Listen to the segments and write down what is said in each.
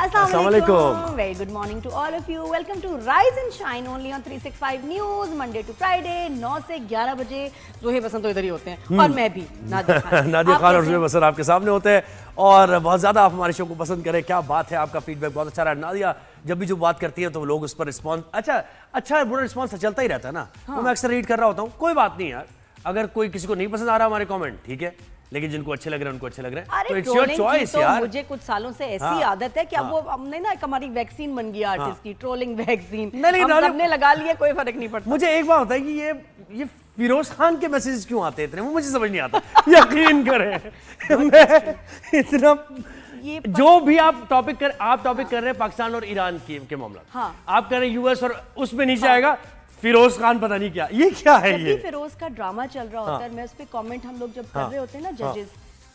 Assalamualaikum. Very good morning to all of you. Welcome to Rise and Shine only on 365 News Monday to Friday 9 से 11 बजे. जोहेब हसन तो इधर ही होते हैं और मैं भी नादिया खान. नादिया खान और जोहेब हसन आपके सामने होते हैं और बहुत ज़्यादा आप हमारे शो को पसंद करें. क्या बात है, आपका फीडबैक बहुत अच्छा रहा. नादिया जब भी जो बात करती है तो लोग उस पर रिस्पॉन्स अच्छा बुरा रिस्पॉन्स चलता ही रहता है ना. वो मैं अक्सर रीड कर रहा होता हूँ. कोई बात नहीं यार, अगर कोई किसी को नहीं पसंद आ रहा हमारे कमेंट, ठीक है, लेकिन जिनको अच्छे लग रहे हैं उनको अच्छे लग रहे हैं. तो इट्स योर चॉइस यार. मुझे कुछ सालों से ऐसी आदत है कि अब वो हमने ना एक हमारी वैक्सीन बन गई आर्टिस्ट की, ट्रोलिंग वैक्सीन. हम सबने लगा लिया, कोई फर्क नहीं पड़ता. मुझे एक बात होता है कि ये फिरोज खान के मैसेज क्यों आते हैं इतने, वो मुझे समझ नहीं आता. यकीन करें मैं इतना जो भी आप टॉपिक कर रहे हैं पाकिस्तान और ईरान के मामला, आप कर रहे हैं यूएस और उसमें नीचे आएगा फिरोज खान, पता नहीं क्या ये क्या है. ये फिरोज का ड्रामा चल रहा होता है, मैं उस पे कमेंट हम लोग जब कर रहे होते हैं ना जजेस,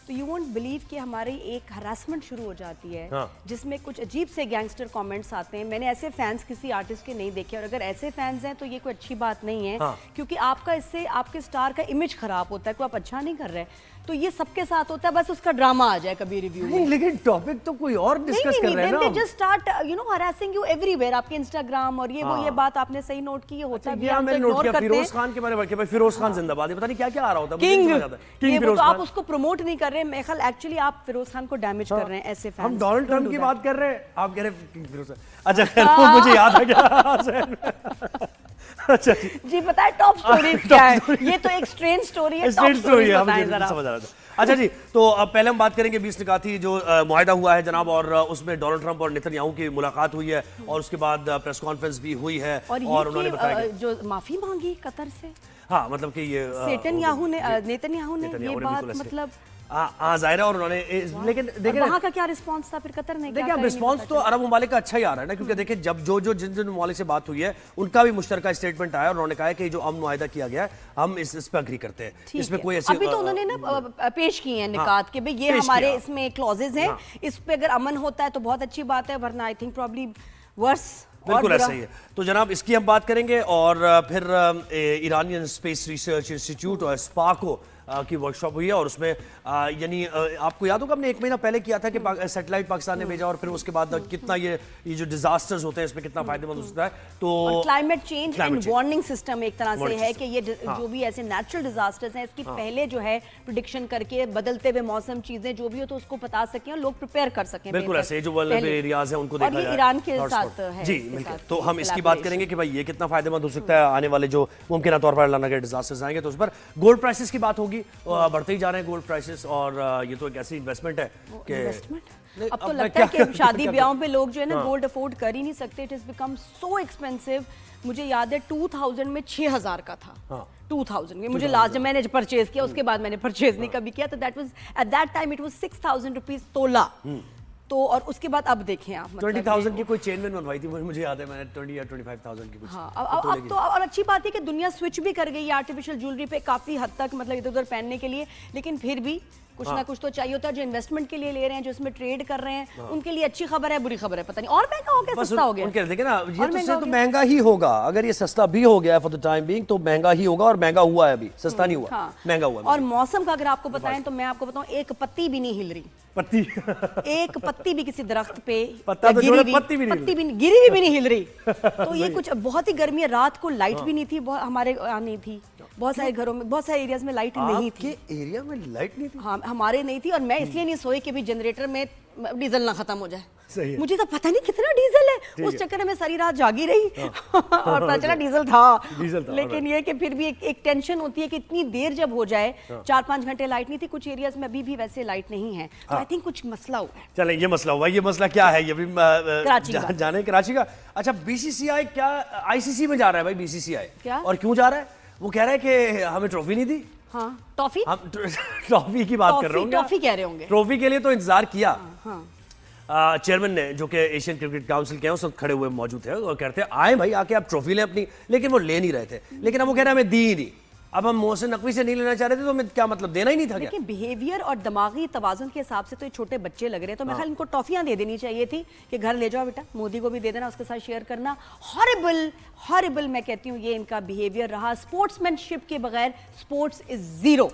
तो यू वोंट बिलीव कि हमारी एक हरासमेंट शुरू हो जाती है जिसमें कुछ अजीब से गैंगस्टर कमेंट्स आते हैं. मैंने ऐसे फैंस किसी आर्टिस्ट के नहीं देखे, और अगर ऐसे फैंस हैं तो ये कोई अच्छी बात नहीं है. क्योंकि आपका इससे आपके स्टार का इमेज खराब होता है, कोई आप अच्छा नहीं कर रहे. तो ये सबके साथ होता है, बस उसका ड्रामा आ जाए कभी रिव्यू में. लेकिन टॉपिक तो कोई और डिस्कस कर रहे हैं ना. They just start harassing you everywhere. आपके इंस्टाग्राम और ये बात आपने सही नोट की, होता है. मैंने नोट किया फिरोज खान के बारे में, भाई फिरोज खान जिंदाबाद, पता नहीं क्या क्या आ रहा होता है. किंग फिरोज, आप उसको प्रमोट नहीं कर रहे हैं. मैं ख्याल एक्चुअली आप फिरोज खान को डैमेज कर रहे हैं. ऐसे फैंस, हम डोनाल्ड ट्रंप की बात कर रहे हैं, आप कह रहे हैं किंग फिरोज. अच्छा मुझे याद आ गया. अच्छा जी, पता है टॉप स्टोरीज क्या है? ये तो एक स्ट्रेंज स्टोरी है. स्ट्रेंज स्टोरी है, मुझे समझ आ रहा था. अच्छा जी, तो अब पहले हम बात करेंगे 20 निकाती जो मुआहदा हुआ है जनाब, और उसमें डोनाल्ड ट्रंप और नेतन्याहू की मुलाकात हुई है और उसके बाद प्रेस कॉन्फ्रेंस भी हुई है और उन्होंने बताया जो माफी मांगी कतर से. हाँ, मतलब कि ये नेतन्याहू ने ये बात मतलब जाहिर है, और उन्होंने लेकिन देखिए वहाँ का क्या रिस्पांस था फिर कतर ने. देखिए अब रिस्पांस तो अरब ममालिक का अच्छा ही आ रहा है ना, क्योंकि देखिए जब जिन ममालिक से बात हुई है उनका भी मुश्तरका स्टेटमेंट आया और उन्होंने कहा है कि जो अमन मुआहिदा किया गया है हम इस पर एग्री करते हैं. इसमें कोई ऐसी अभी तो उन्होंने ना पेश किए हैं निकात के, भाई ये हमारे इसमें क्लॉजेज हैं, इस पे अगर अमन होता है तो बहुत अच्छी बात है, वरना आई थिंक प्रॉब्ली वर्स. बिल्कुल ऐसा ही है. तो जनाब इसकी हम बात करेंगे और फिर ईरानियन स्पेस रिसर्च इंस्टीट्यूट और स्पाको की वर्कशॉप हुई है और उसमें यानी आपको याद होगा हमने 1 महीना पहले किया था कि सैटेलाइट पाकिस्तान ने भेजा और फिर उसके बाद कितना ये जो डिजास्टर्स होते हैं इसमें कितना फायदेमंद हो सकता है. तो climate change and warning system एक तरह से है कि ये जो भी ऐसे नेचुरल डिजास्टर्स हैं इसकी पहले जो है प्रेडिक्शन करके बदलते हुए मौसम चीजें जो भी हो तो उसको बता सकें और लोग प्रिपेयर कर सकें. बिल्कुल ऐसे जो वल्नरेबल एरियाज हैं उनको देखा जाए. और ये ईरान के साथ है जी बिल्कुल. तो हम इसकी बात करेंगे कि भाई ये कितना फायदेमंद हो सकता है आने वाले जो मुमकिन तौर पर अल्लाह के डिजास्टर्स आएंगे. तो उस पर गोल्ड प्राइसेस की बात होगी, बढ़ते जा रहे हैं गोल्ड प्राइसेस और ये तो एक ऐसी इन्वेस्टमेंट है कि अब तो लगता है कि शादी ब्याहों पे लोग जो है ना गोल्ड अफोर्ड कर ही नहीं सकते. It is become so expensive. मुझे याद है 2000 में 6000 का था. 2000 में मुझे लास्ट जब मैंने परचेज किया, उसके बाद मैंने परचेज नहीं कभी किया. तो that was at that time it was 6000 rupees तोला. तो और उसके बाद अब देखें आप 20,000 की कोई चेन में बनवाई थी, मुझे याद है मैंने 20 या 25,000 की कुछ. हाँ, अब तो और अच्छी बात है कि दुनिया स्विच भी कर गई है आर्टिफिशियल ज्वेलरी पे काफी हद तक, मतलब इधर उधर पहनने के लिए. लेकिन फिर भी कुछ ना कुछ तो चाहिए होता है. जो इन्वेस्टमेंट के लिए ले रहे हैं, जो इसमें ट्रेड कर रहे हैं, उनके लिए अच्छी खबर है, बुरी खबर है पता नहीं. और महंगा हो गया, सस्ता हो गया. उनके देखिए ना, ये तो महंगा ही होगा. अगर ये सस्ता भी हो गया फॉर द टाइम बीइंग तो महंगा ही होगा, और महंगा हुआ है अभी, सस्ता नहीं हुआ. महंगा हुआ. और मौसम का अगर आपको बताएं तो मैं आपको बताऊं, एक पत्ती भी नहीं हिल रही. एक पत्ती भी किसी दरख्त पे पत्ती भी नहीं हिल रही. तो ये कुछ बहुत ही गर्मी है. रात को लाइट भी नहीं थी, हमारे नहीं थी. बहुत सारे घरों में, बहुत सारे एरियाज में लाइट नहीं थी. एरिया में लाइट नहीं थी? हाँ, हमारे नहीं थी. और मैं इसलिए नहीं सोई कि भी जनरेटर में डीजल ना खत्म हो जाए. सही है. मुझे तो पता नहीं कितना डीजल है, उस चक्कर में सारी रात जागी रही और पता चला डीजल था. लेकिन ये कि फिर भी एक टेंशन होती है कि इतनी देर जब हो जाए, 4-5 घंटे लाइट नहीं थी. कुछ एरियाज में अभी भी वैसे लाइट नहीं है. तो आई थिंक कुछ मसला हुआ है. चले ये मसला हुआ. ये मसला क्या है ये भी जाने. कराची का. अच्छा, बीसीसीआई क्या आईसीसी में जा रहा है भाई? बीसीसीआई क्या और क्यों जा रहा है? वो कह रहा है कि हमें ट्रॉफी नहीं दी. हाँ, टॉफी. हम ट्रॉफी की बात कर रहे होंगे. ट्रॉफी कह रहे होंगे. ट्रॉफी के लिए तो इंतजार किया. चेयरमैन ने, जो कि एशियन क्रिकेट काउंसिल के हैं, उस वक्त खड़े हुए मौजूद थे और कहते हैं आए भाई आके आप ट्रॉफी लें अपनी. लेकिन वो ले नहीं रहे थे. लेकिन अब वो कह रहे हैं हमें दी ही नहीं. अब हम मोहसिन नकवी से नहीं लेना चाह रहे थे तो हमें क्या मतलब देना ही नहीं था क्या? लेकिन बिहेवियर और दिमागी तवाज़ुन के हिसाब से तो ये छोटे बच्चे लग रहे हैं. तो मैं ख्याल इनको टॉफियां दे देनी चाहिए थी कि घर ले जाओ बेटा, मोदी को भी दे देना, उसके साथ शेयर करना. हॉरिबल मैं कहती हूँ ये इनका बिहेवियर रहा. स्पोर्ट्समैनशिप के बगैर स्पोर्ट्स इज जीरो.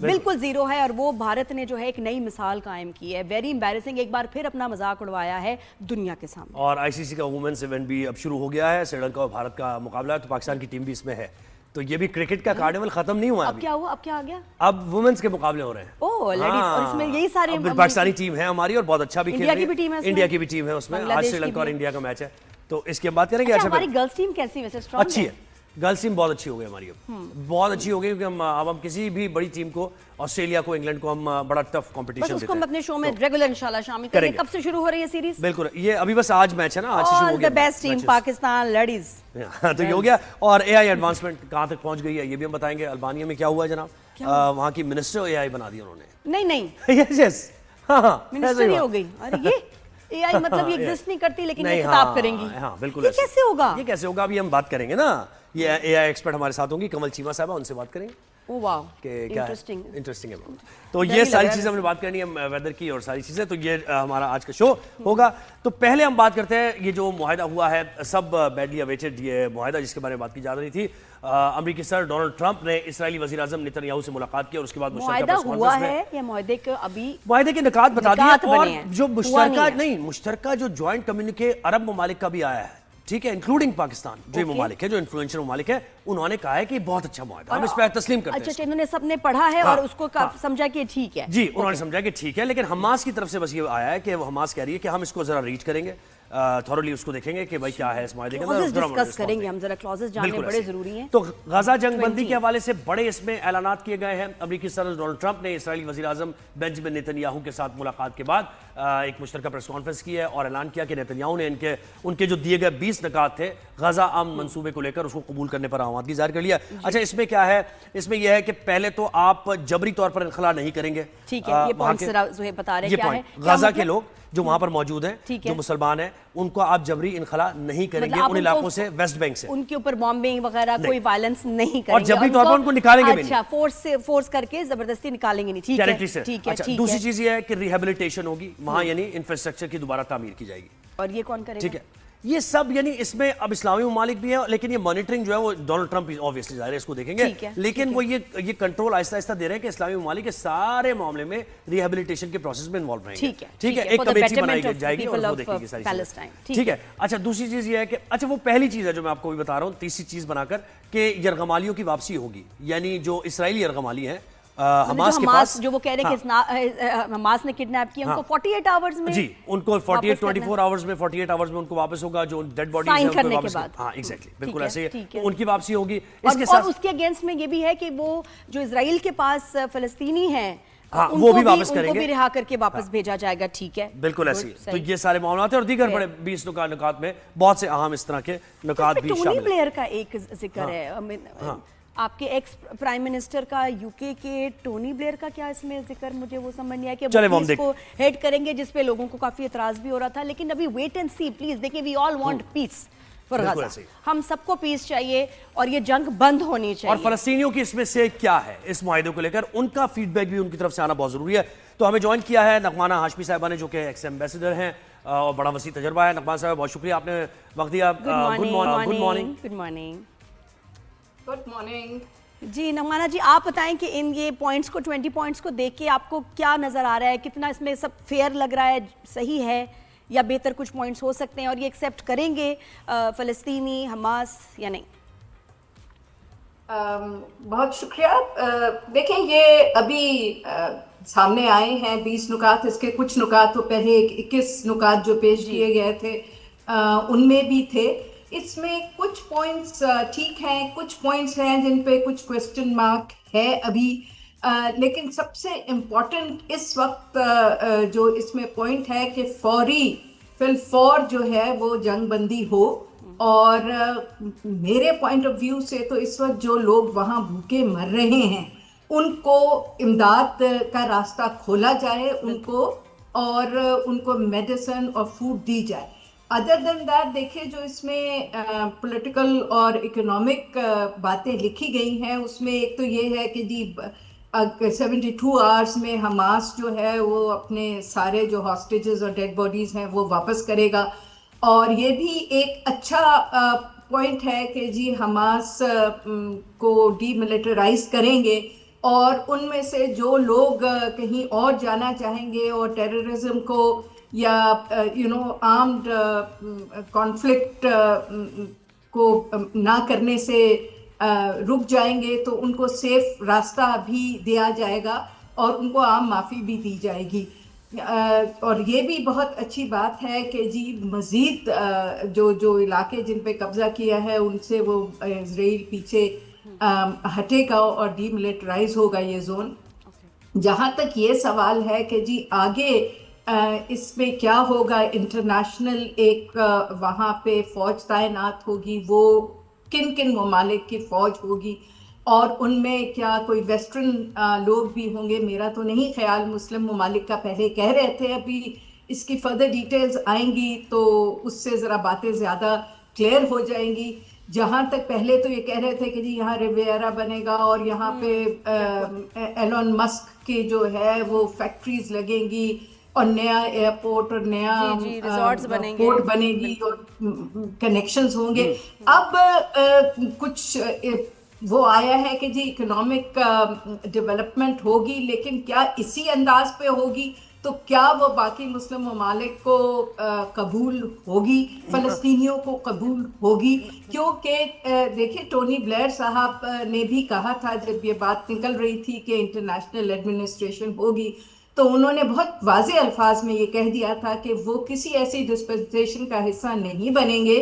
बिल्कुल जीरो है। और वो भारत ने जो है एक नई मिसाल कायम की है। वेरी एम्बैरेसिंग, एक बार फिर अपना मजाक उड़वाया है दुनिया के सामने। और आईसीसी का वुमेन्स इवेंट भी अब शुरू हो गया है, श्रीलंका और भारत का मुकाबला है, तो पाकिस्तान की टीम भी इसमें है। तो ये भी क्रिकेट का कार्निवल खत्म नहीं हुआ अब क्या हुआ, अब क्या आ गया? अब वुमेन्स के मुकाबले हो रहे हैं। ओह लेडीज, और इसमें यही सारे पाकिस्तानी टीम है हमारी और बहुत अच्छा भी खेल रही है। इंडिया की भी टीम है उसमें। इंडिया की भी टीम है उसमें। आज श्रीलंका और इंडिया का मैच है, तो इसकी हम बात करेंगे। अच्छा, हमारी गर्ल्स टीम कैसी वैसे स्ट्रांग अच्छी है, गर्ल्स टीम बहुत अच्छी हो गई हमारी, अब बहुत अच्छी हो गई, क्योंकि हम किसी भी बड़ी टीम को, ऑस्ट्रेलिया को, इंग्लैंड को हम बड़ा टफ कंपटीशन देते हैं। हम अपने शो में रेगुलर इंशाल्लाह शामिल करेंगे। कब से शुरू हो रही है सीरीज? बिल्कुल, ये अभी बस आज मैच है ना, आज से शुरू हो गया। The best team Pakistan ladies. तो ये हो गया। और एआई एडवांसमेंट कहां तक पहुंच गई है ये भी हम बताएंगे। अल्बानिया में क्या हुआ जनाब, वहां की मिनिस्टर एआई बना दी उन्होंने। नहीं यस यस, हां मिनिस्टर ही हो गई। अरे ये एआई मतलब ये एग्जिस्ट नहीं करती, लेकिन ये खिताब करेंगी। हाँ बिल्कुल। ये कैसे होगा? ये कैसे होगा अभी हम बात करेंगे ना। ये एआई एक्सपर्ट हमारे साथ होंगी, कमल चीमा साहब, उनसे बात करेंगे। ओह वाओ, इंटरेस्टिंग है। तो ये सारी चीजें हमने बात करनी है, वेदर की और सारी चीजें। तो ये हमारा आज का शो होगा। तो पहले हम बात करते हैं, ये जो मुआहिदा हुआ है, सब बैडली अवेटेड ये मुआहिदा जिसके बारे में बात की जा रही थी। अमेरिकी सर डोनाल्ड ट्रंप ने इस्राएली वजीर आजम नेतन्याहू से मुलाकात की और उसके बाद मुआहिदा हुआ है या मुआहिदे के अभी मुआहिदे के निकात बता दिया। और जो मुश्तरका जो ज्वाइंट कम्युनिके अरब ममालिक का भी आया है, ठीक है, इंक्लूडिंग पाकिस्तान, जो ममालिक है, जो इन्फ्लुएंशियल ममालिक है, उन्होंने कहा है कि बहुत अच्छा मुआहिदा, हम इस पर तस्लीम करते हैं। अच्छा, इन्होंने सबने पढ़ा है और उसको समझा कि ठीक है। जी, उन्होंने समझा कि ठीक है, लेकिन हमास की तरफ से बस ये आया है कि हमास कह रही है कि हम इसको जरा रीच करेंगे, थॉरली उसको देखेंगे कि भाई क्या है इस मुआहिदे के अंदर, डिस्कस करेंगे हम, जरा क्लॉजेस जानने बड़े जरूरी हैं। तो गजा जंग बंदी के हवाले से बड़े इसमें ऐलानात किए गए हैं। अमेरिकी सदर डोनाल्ड ट्रंप ने इस्राएली वजीर आजम बेंजामिन नेतन्याहू के साथ मुलाकात के बाद एक मुश्तरका प्रेस कॉन्फ्रेंस की है और ऐलान किया कि नेतन्याहू ने उनके जो दिए गए 20 निकात थे गजा आम मंसूबे को लेकर, उसको कबूल करने पर आमादगी जाहिर कर लिया। अच्छा, इसमें क्या है, इसमें यह है कि पहले तो आप जबरी तौर पर इनखला नहीं करेंगे। ठीक है, ये पॉइंट ज़रा बता रहे हैं क्या है। गजा के लोग जो वहां पर मौजूद हैं, जो मुसलमान हैं, उनको आप जबरी इनखला नहीं करेंगे उन इलाकों से, वेस्ट बैंक से। उनके ऊपर बॉम्बिंग वगैरह कोई वायलेंस नहीं करेंगे और जबरी तौर पर उनको निकालेंगे भी नहीं। अच्छा, फोर्स करके जबरदस्ती निकालेंगे नहीं। ठीक है, ठीक है। दूसरी चीज ये है कि रिहेबिलिटेशन होगी वहां, यानी इंफ्रास्ट्रक्चर की दोबारा तामीर की जाएगी। और ये कौन करेगा? ठीक है, ये सब यानी इसमें अब इस्लामी ममालिक भी है, लेकिन ये मॉनिटरिंग जो है वो डोनाल्ड ट्रंप ऑब्वियसली जाहिर है इसको देखेंगे, लेकिन वो ये कंट्रोल आहिस्ता आहिस्ता दे रहे हैं कि इस्लामी ममालिक के सारे मामले में रिहेबिलिटेशन के प्रोसेस में इन्वॉल्व रहेंगे। ठीक है, एक कमेटी बनाई जाएगी और वो देखेगी सारी चीजें। ठीक है। अच्छा, दूसरी चीज ये है कि अच्छा, वो पहली चीज है जो मैं आपको भी बता रहा हूँ, तीसरी चीज बनाकर कि यरगमालियों की वापसी होगी, यानी जो इसराइली यरगमाली है हमास के पास, जो वो कह रहे हैं कि हमास ने किडनैप किया उनको 48 आवर्स में, जी, उनको 24 आवर्स में, 48 आवर्स में उनको वापस होगा, जो डेड बॉडीज हैं उनको वापस। हाँ एग्जैक्टली, बिल्कुल ऐसे ही उनकी वापसी होगी। इसके साथ उसके अगेंस्ट में ये भी है कि वो जो इजराइल के पास फलस्तीनी हैं, हाँ, वो भी वापस करेंगे, उनको भी रिहा करके वापस भेजा जाएगा। ठीक है, बिल्कुल ऐसे ही। तो ये सारे मामला हैं और दीगर बड़े 20 नुकात में बहुत से अहम इस तरह के नुकात भी शामिल हैं। टोनी ब्लेयर का एक जिक्र है, आपके एक्स प्राइम मिनिस्टर का, यूके के टोनी ब्लेयर का क्या इसमें जिक्र, मुझे वो समझ नहीं आया कि वो इसको हेड करेंगे, जिस पे लोगों को काफी एतराज भी हो रहा था। लेकिन अभी वेट एंड सी प्लीज, देखिए, we all want peace for Gaza, हम सबको पीस चाहिए और ये जंग बंद होनी चाहिए। और फलस्तीनियों की इसमें से क्या है इस मुआहिदे को लेकर, उनका फीडबैक भी उनकी तरफ से आना बहुत जरूरी है। तो हमें ज्वाइन किया है नगमाना हाशमी साहिबा ने, जो कि एक्स एम्बेसडर हैं और बड़ा वसी तजर्बा है। नगमाना साहब, बहुत शुक्रिया, आपने वक्त दिया। गुड मॉर्निंग जी। नगमाना जी, आप बताएं कि इन ये पॉइंट्स को, 20 पॉइंट्स को देख के आपको क्या नजर आ रहा है, कितना इसमें सब फेयर लग रहा है, सही है, या बेहतर कुछ पॉइंट्स हो सकते हैं, और ये एक्सेप्ट करेंगे फलस्तीनी, हमास, या नहीं? बहुत शुक्रिया। देखें, ये अभी सामने आए हैं 20 नुकात, इसके कुछ नुकात तो पहले 21 नुकात जो पेश किए गए थे उनमें भी थे। इसमें कुछ पॉइंट्स ठीक हैं, कुछ पॉइंट्स हैं जिन पे कुछ क्वेश्चन मार्क है अभी, लेकिन सबसे इम्पोर्टेंट इस वक्त जो इसमें पॉइंट है कि फौर जो है वो जंग बंदी हो। और मेरे पॉइंट ऑफ व्यू से तो इस वक्त जो लोग वहाँ भूखे मर रहे हैं उनको इमदाद का रास्ता खोला जाए उनको, और उनको मेडिसिन और फूड दी जाए। अदर देन दैट, देखिए, जो इसमें पॉलिटिकल और इकोनॉमिक बातें लिखी गई हैं, उसमें एक तो ये है कि जी 72 आवर्स में हमास जो है वो अपने सारे जो हॉस्टेजेस और डेड बॉडीज़ हैं वो वापस करेगा। और ये भी एक अच्छा पॉइंट है कि जी हमास को डीमिलिटराइज करेंगे और उनमें से जो लोग कहीं और जाना चाहेंगे और टेररिज्म को या आर्म्ड कॉन्फ्लिक्ट को ना करने से रुक जाएंगे, तो उनको सेफ रास्ता भी दिया जाएगा और उनको आम माफ़ी भी दी जाएगी। और ये भी बहुत अच्छी बात है कि जी मज़ीद जो जो इलाके जिन पे कब्जा किया है उनसे वो इजराइल पीछे हटेगा और डीमिलिटराइज होगा ये जोन। जहाँ तक ये सवाल है कि जी आगे इसमें क्या होगा, इंटरनेशनल एक वहाँ पे फौज तैनात होगी, वो किन किन ममालिक की फौज होगी और उनमें क्या कोई वेस्टर्न लोग भी होंगे, मेरा तो नहीं ख्याल। मुस्लिम ममालिक का पहले कह रहे थे, अभी इसकी फर्दर डिटेल्स आएंगी तो उससे ज़रा बातें ज़्यादा क्लियर हो जाएंगी। जहाँ तक पहले तो ये कह रहे थे कि जी यहाँ रिवियरा बनेगा और यहाँ पे एलोन मस्क के जो है वो फैक्ट्रीज लगेंगी और नया एयरपोर्ट और नया रिजॉर्ट्स बनेंगे, पोर्ट बनेगी और कनेक्शंस होंगे। अब कुछ वो आया है कि जी इकोनॉमिक डेवलपमेंट होगी, लेकिन क्या इसी अंदाज पे होगी, तो क्या वो बाकी मुस्लिम ममालिक को कबूल होगी, फ़लस्तीनियों को कबूल होगी? क्योंकि देखिए टोनी ब्लेयर साहब ने भी कहा था जब ये बात निकल रही थी कि इंटरनेशनल एडमिनिस्ट्रेशन होगी, तो उन्होंने बहुत वाज़े अल्फाज में ये कह दिया था कि वो किसी ऐसी डिस्पेंसेशन का हिस्सा नहीं बनेंगे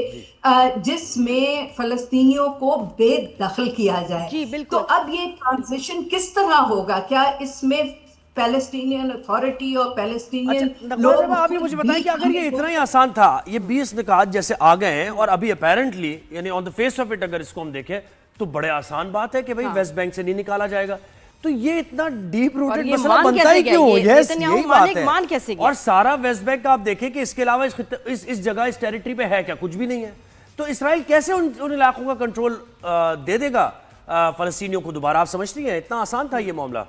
जिसमें फ़लस्तीनियों को बेदखल किया जाए। जी बिल्कुल। तो अब ये ट्रांजिशन किस तरह होगा? क्या इसमें पैलेस्टीनियन अथॉरिटी और पैलेस्टीनियन लोग, आप ये मुझे बताएं कि अगर ये इतना ही आसान था, ये 20 निकात जैसे आ गए हैं और अभी अपेरेंटली यानी on the face of it अगर इसको हम देखें तो बड़े आसान बात है कि भाई वेस्ट बैंक से नहीं निकाला जाएगा, तो ये इतना डीप रूटेड मसला बनता ही क्यों? यस, यही बात है। और सारा वेस्ट बैंक आप देखें कि इसके अलावा इस जगह इस टेरिटरी पे है क्या? कुछ भी नहीं है। तो इसराइल कैसे उन इलाकों का कंट्रोल दे देगा फलस्तीनियों को दोबारा? आप समझती हैं इतना आसान था ये मामला?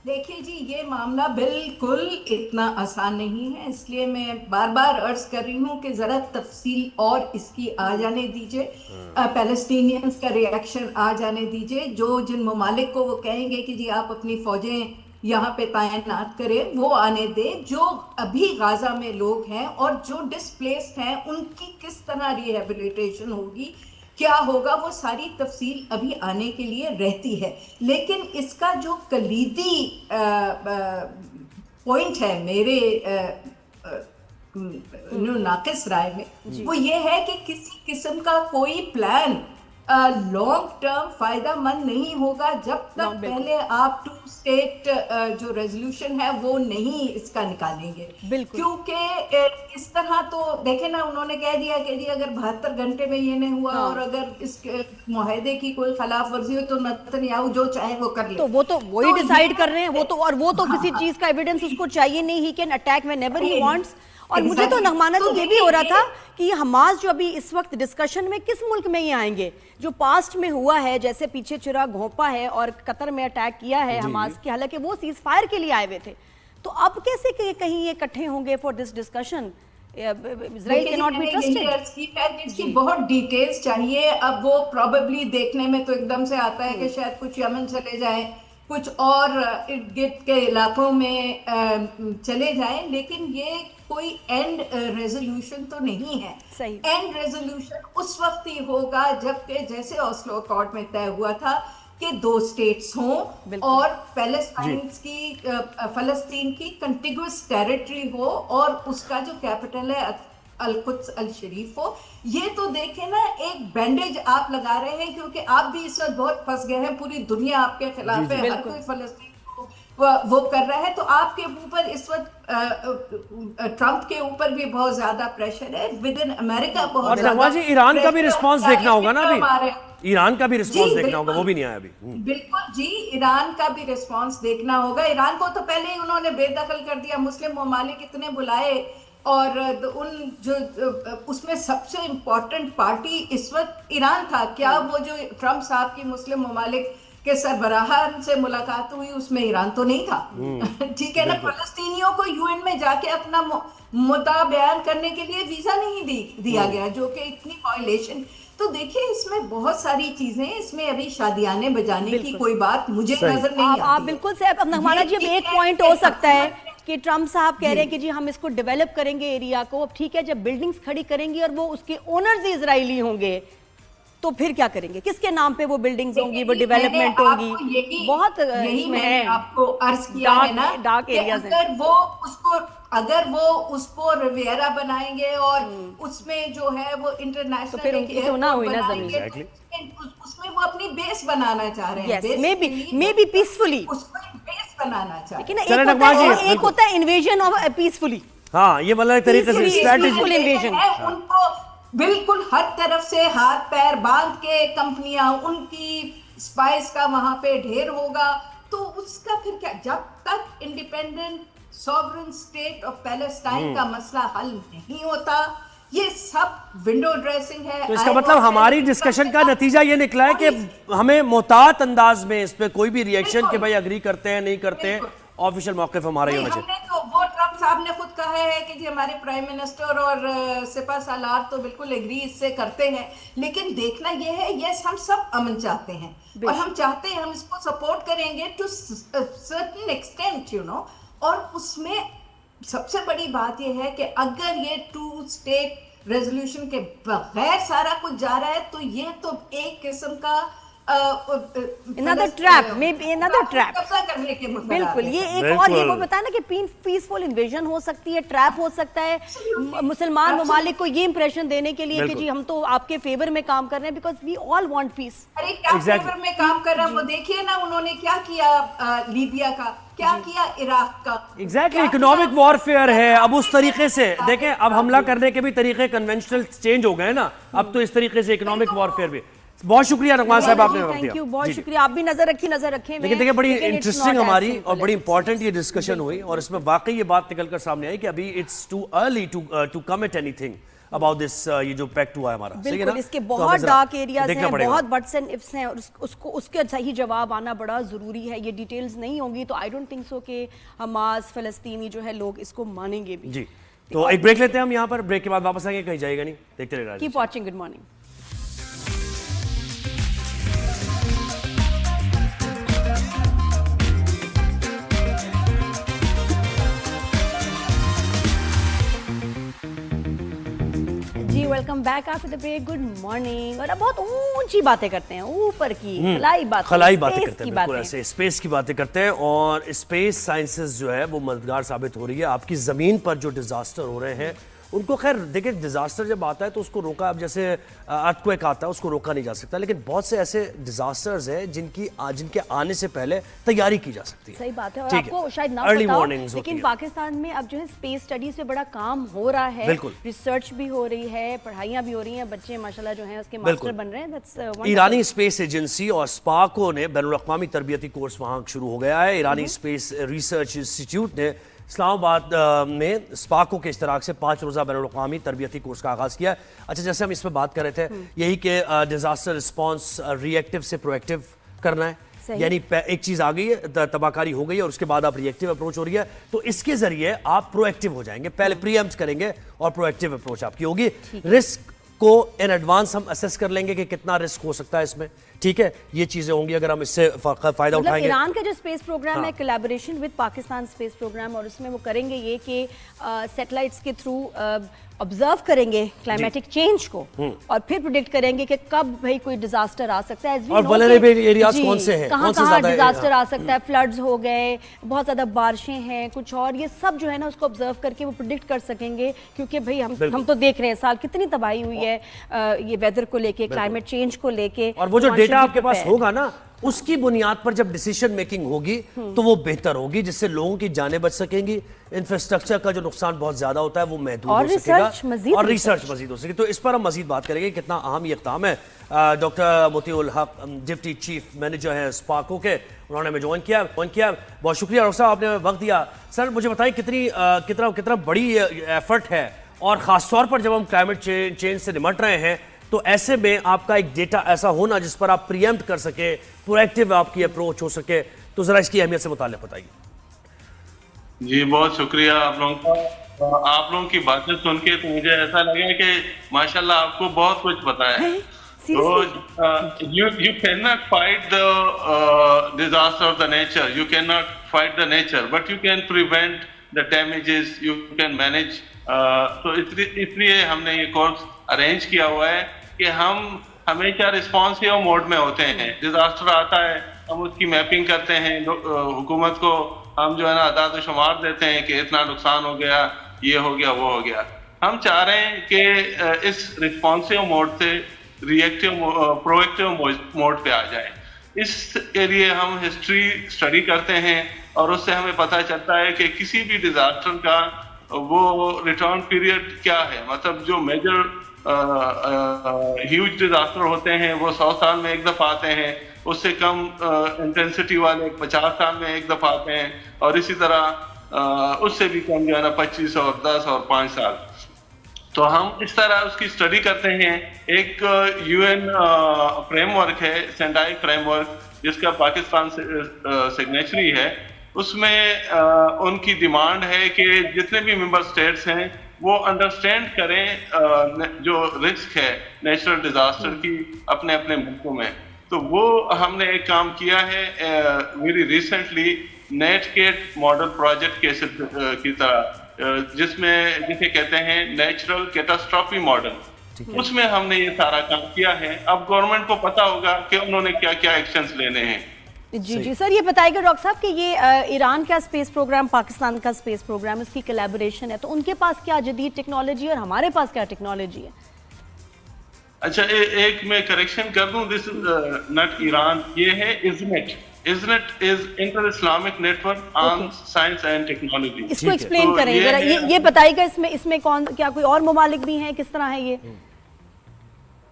देखिए जी, ये मामला बिल्कुल इतना आसान नहीं है, इसलिए मैं बार बार अर्ज कर रही हूँ कि जरा तफसील और इसकी आ जाने दीजिए, पैलेस्टीनियंस का रिएक्शन आ जाने दीजिए। जो जिन ममालिक को वो कहेंगे कि जी आप अपनी फौजें यहाँ पे तैनात करें, वो आने दे। जो अभी गाजा में लोग हैं और जो डिस्प्लेस्ड हैं उनकी किस तरह रिहेबिलिटेशन होगी, क्या होगा, वो सारी तफसील अभी आने के लिए रहती है। लेकिन इसका जो कलीदी पॉइंट है मेरे नाकिस राय में, वो ये है कि किसी किस्म का कोई प्लान लॉन्ग टर्म फायदा मंद नहीं होगा जब तक पहले आप 2 स्टेट जो रेजोल्यूशन है वो नहीं इसका निकालेंगे। क्योंकि इस तरह तो देखे ना, उन्होंने कह दिया कि जी अगर 72 घंटे में ये नहीं हुआ और अगर इस मुआहदे की कोई खिलाफ वर्जी हो तो नेतन्याहू जो चाहे वो कर ले। तो वो तो वही डिसाइड कर रहे हैं, वो तो किसी चीज का एविडेंस उसको चाहिए नहीं, he can attack whenever he wants. और मुझे तो नगमाना जी ये भी हो रहा था कि ये हमास जो अभी इस वक्त डिस्कशन में किस मुल्क में ये आएंगे, जो पास्ट में हुआ है, जैसे पीछे चुरा घोंपा है और कतर में अटैक किया है हमास की, हालांकि वो सीज फायर के लिए आए हुए थे, तो अब कैसे कहीं ये इकट्ठे होंगे for this discussion? Israel can not be trusted. इसकी बहुत डिटेल्स चाहिए। अब वो प्रोबेबली देखने में तो एकदम से आता है कि शायद कुछ यमन चले जाए, कुछ और इर्द गिर्द के इलाकों में चले जाएं, लेकिन ये कोई एंड रेजोल्यूशन तो नहीं है। एंड रेजोल्यूशन उस वक्त ही होगा जबकि जैसे ओस्लो अकॉर्ड में तय हुआ था कि 2 स्टेट्स हों और फलस्तीन की कंटिगुअस टेरिटरी हो और उसका जो कैपिटल है अल-कुद्स अल-शरीफ हो। ये तो देखें ना, एक बैंडेज आप लगा रहे हैं क्योंकि आप भी इस वक्त बहुत फंस गए हैं, पूरी दुनिया आपके खिलाफ है, हर कोई फलस्तीन वो कर रहा है। तो आपके ऊपर इस वक्त ट्रंप के ऊपर भी बहुत ज्यादा प्रेशर है, विद इन अमेरिका बहुत ज्यादा। जी ईरान का भी रिस्पांस देखना होगा ना, अभी ईरान का भी रिस्पांस देखना होगा, वो भी नहीं आया अभी। बिल्कुल जी, ईरान का भी रिस्पांस देखना होगा। ईरान को तो पहले ही उन्होंने बेदखल कर दिया, मुस्लिम ममालिक इतने बुलाए और उन जो उसमें सबसे इम्पोर्टेंट पार्टी इस वक्त ईरान था। क्या वो जो ट्रंप साहब की मुस्लिम ममालिक के सरबराहान से मुलाकात हुई उसमें ईरान तो नहीं था? ठीक है ना। फलस्तीनियों को यूएन में जाके अपना मुद्दा बयान करने के लिए वीजा नहीं दिया गया, जो कि इतनी वायलेशन तो देखिए इसमें बहुत सारी चीजें, इसमें अभी शादियाने बजाने की कोई बात मुझे नजर नहीं आती आप बिल्कुल से अब हमारा जी एक पॉइंट हो सकता है कि ट्रम्प साहब कह रहे हैं कि जी हम इसको डेवलप करेंगे एरिया को। अब ठीक है, जब बिल्डिंग्स खड़ी करेंगे और वो उसके ओनर्स ही इजरायली होंगे तो फिर क्या करेंगे? किसके नाम पे वो बिल्डिंग्स होंगी, वो डेवलपमेंट होगी? बहुत यही मैंने आपको अर्ज किया है ना, डार्क एरियाज हैं। अगर वो उसको रिवियरा बनाएंगे और उसमें जो है वो इंटरनेशनल तो फिर उनकी तो ना हुई ना जमीन, उसमें वो अपनी बेस बनाना चाह रहे हैं। मे बी पीसफुली उसको बेस बनाना चाह रहे हैं। लेकिन एक होता है इन्वेजन ऑफ पीसफुली। हाँ, ये मतलब एक तरीके से स्ट्रेटजी इन्वेजन है। उनको बिल्कुल हर तरफ से हाथ पैर बांध के कंपनियां, उनकी स्पाइस का वहां पे ढेर होगा। तो उसका फिर क्या, जब तक independent sovereign state of Palestine का मसला हल नहीं होता, ये सब विंडो ड्रेसिंग है। तो इसका मतलब हमारी डिस्कशन का नतीजा ये निकला है कि हमें मोहतात अंदाज में इस पे कोई भी रिएक्शन कि भाई अग्री करते हैं नहीं करते हैं, ऑफिशियल मौक़िफ़ हमारा ही होना चाहिए। हमने तो वो ट्रम्प साहब ने खुद कहा है कि जी हमारे प्राइम मिनिस्टर और सिपा सालार तो बिल्कुल एग्री इससे करते हैं। लेकिन देखना ये है, यस हम सब अमन चाहते हैं और हम चाहते हैं, हम इसको सपोर्ट करेंगे to certain extent, you know. और उसमें सबसे बड़ी बात यह है कि अगर ये 2 स्टेट रेजोल्यूशन के बगैर सारा कुछ जा रहा है तो ये तो एक किस्म का another trap, maybe another trap। कब्जा करने के बिल्कुल, ये एक और ये वो बताया ना कि पीसफुल इन्वेजन हो सकती है, ट्रैप हो सकता है मुसलमान ममालिक को ये इंप्रेशन देने के लिए कि जी हम तो आपके फेवर में काम कर रहे हैं, because we all want peace. अरे क्या फेवर में काम कर रहा है वो देखिए ना, उन्होंने क्या किया लीबिया का, क्या किया इराक का। एग्जैक्टली, इकोनॉमिक वॉरफेयर है। अब उस तरीके से देखें, अब हमला करने के भी तरीके कन्वेंशनल चेंज हो गए ना, अब तो इस तरीके से इकोनॉमिक वॉरफेयर भी। बहुत शुक्रिया नगमा साहब, आपने वक्त दिया। बहुत शुक्रिया, आप भी नजर रखें। लेकिन देखिए बड़ी इंटरेस्टिंग हमारी और बड़ी इंपॉर्टेंट ये डिस्कशन हुई और इसमें वाकई ये बात निकल कर सामने आई कि अभी it's too early to commit anything about this, ये जो पैक्ट हुआ है हमारा, सही है ना? इसके बहुत डार्क एरियाज हैं, बहुत बट्स एंड इफ्स हैं और उसके सही जवाब आना बड़ा जरूरी है। ये डिटेल्स नहीं होंगी तो आई डोंट थिंक सो कि हमास फलस्तीनी जो है लोग इसको मानेंगे भी। जी, तो एक ब्रेक लेते हैं हम यहाँ पर, ब्रेक के बाद वापस आएंगे, कहीं जाएगा नहीं, देखते रहिए। Keep watching, good morning. Welcome back after the break, good morning. और अब बहुत ऊंची बातें करते हैं, ऊपर की खलाई बातें करते हैं, बिल्कुल ऐसे स्पेस की बातें करते हैं। और स्पेस साइंसेस जो है वो मददगार साबित हो रही है। आपकी ज़मीन पर जो डिजास्टर हो रहे हैं उनको, खैर देखिए डिजास्टर जब आता है तो उसको रोका, अब जैसे अर्थक्वेक आता है उसको रोका नहीं जा सकता, लेकिन बहुत से ऐसे डिजास्टर्स हैं जिनके आने से पहले तैयारी की जा सकती है। सही बात है। और आपको शायद ना पता हो, लेकिन पाकिस्तान में अब जो है स्पेस स्टडीज पे बड़ा काम हो रहा है, रिसर्च भी हो रही है, पढ़ाइयां भी हो रही हैं, बच्चे माशाल्लाह जो हैं उसके मास्टर बन रहे हैं। ईरानी स्पेस एजेंसी और स्पार्को ने बैनुल-अक़वामी तरबियती कोर्स वहां शुरू हो गया है। ईरानी स्पेस रिसर्च इंस्टीट्यूट ने इस्लामाबाद में स्पार्को के इश्तराक से 5 रोज़ा बैनुल-अक़वामी तरबियती कोर्स का आगाज़ किया। अच्छा, जैसे हम इस पर बात कर रहे थे, यही कि डिजास्टर रिस्पॉन्स रिएक्टिव से प्रोएक्टिव करना है, यानी एक चीज़ आ गई है, तबाहकारी हो गई है और उसके बाद आप रिएक्टिव अप्रोच हो रही है, तो इसके जरिए आप प्रोएक्टिव हो जाएंगे, पहले प्रीएम्प्ट करेंगे और प्रोएक्टिव अप्रोच आपकी होगी। रिस्क को इन एडवांस हम असेस कर लेंगे कि कितना रिस्क हो सकता है इसमें, ठीक है, ये चीजें होंगी अगर हम इससे फायदा उठाएंगे। ईरान का जो स्पेस प्रोग्राम है collaboration with Pakistan space program, और उसमें वो करेंगे ये कि सैटेलाइट्स के थ्रू ऑब्जर्व करेंगे क्लाइमेटिक चेंज को और फिर प्रेडिक्ट करेंगे कि कब भाई कोई डिजास्टर आ सकता है। और वल्नरेबल एरियाज कौन से हैं, कहाँ डिजास्टर आ सकता है, फ्लड्स हो गए, बहुत ज्यादा बारिशें हैं, कुछ और, ये सब जो है ना उसको ऑब्जर्व करके वो प्रेडिक्ट कर सकेंगे। क्योंकि भाई हम तो देख रहे हैं साल कितनी तबाही हुई है ये वेदर को लेके, क्लाइमेट चेंज को लेके। और वो जो डेटा आपके पास होगा ना, उसकी बुनियाद पर जब डिसीजन मेकिंग होगी तो वो बेहतर होगी, जिससे लोगों की जानें बच सकेंगी, इंफ्रास्ट्रक्चर का जो नुकसान बहुत ज्यादा होता है वो महदूद हो सकेगा और रिसर्च मजीद हो सकेगी। तो इस पर हम मजीद बात करेंगे, कितना अहम ये इक़दाम है। डॉक्टर मोतीउल हक डिप्टी चीफ मैनेजर हैं स्पार्को के, उन्होंने हमें ज्वाइन किया। बहुत शुक्रिया डॉक्टर साहब, आपने वक्त दिया। सर मुझे बताइए कितना बड़ी एफर्ट है, और खासतौर पर जब हम क्लाइमेट चेंज से निमट रहे हैं तो ऐसे में आपका एक डेटा ऐसा होना जिस पर आप प्रीएम्प्ट कर सके, प्रोएक्टिव आपकी अप्रोच हो सके, तो जरा इसकी अहमियत से मुताल्लिक़ बताइए। जी बहुत शुक्रिया आप लोगों का। आप लोगों की बातें सुन के तो मुझे ऐसा लगा कि माशाल्लाह आपको बहुत कुछ पता है। Seriously? You cannot fight the disaster of the nature. You cannot fight the nature, but you can prevent the damages. You can manage. तो इसलिए हमने ये कोर्स अरेंज किया हुआ है कि हम हमेशा रिस्पॉन्सिव मोड में होते हैं। डिजास्टर आता है, हम उसकी मैपिंग करते हैं, हुकूमत को हम जो है ना आदाद शुमार देते हैं कि इतना नुकसान हो गया, ये हो गया, वो हो गया। हम चाह रहे हैं कि इस रिस्पॉन्सिव मोड से रिएक्टिव प्रोएक्टिव मोड पे आ जाए। इसके लिए हम हिस्ट्री स्टडी करते हैं और उससे हमें पता चलता है कि किसी भी डिजास्टर का वो रिटर्न पीरियड क्या है। मतलब जो मेजर ह्यूज डिजास्टर होते हैं वो 100 साल में एक दफा आते हैं, उससे कम इंटेंसिटी वाले 50 साल में एक दफा आते हैं, और इसी तरह उससे भी कम जो है ना 25 और 10 और 5 साल। तो हम इस तरह उसकी स्टडी करते हैं। एक यूएन फ्रेमवर्क है, सेंडाई फ्रेमवर्क, जिसका पाकिस्तान सिग्नेचरी है। उसमें उनकी डिमांड है कि जितने भी मेंबर स्टेट्स हैं वो अंडरस्टैंड करें जो रिस्क है नेचुरल डिजास्टर की अपने अपने मुल्कों में। तो वो हमने एक काम किया है वेरी रिसेंटली, नेटकेट मॉडल प्रोजेक्ट की तरह, जिसे कहते हैं नेचुरल कैटास्ट्रॉफी मॉडल। उसमें हमने ये सारा काम किया है। अब गवर्नमेंट को पता होगा कि उन्होंने क्या क्या एक्शंस लेने हैं। जी सर, ये बताइएगा डॉक्टर साहब कि ये ईरान का स्पेस प्रोग्राम, पाकिस्तान का स्पेस प्रोग्राम, इसकी कोलैबोरेशन है, तो उनके पास क्या जदीद टेक्नोलॉजी है और हमारे पास क्या टेक्नोलॉजी है? अच्छा, एक मैं करेक्शन कर दूं, दिस इज नॉट ईरान, ये है ISNET. ISNET is Inter Islamic network on science and technology. इसको एक्सप्लेन करें जरा, ये बताइएगा इसमें कौन, क्या कोई और ममालिक भी हैं, किस तरह है ये?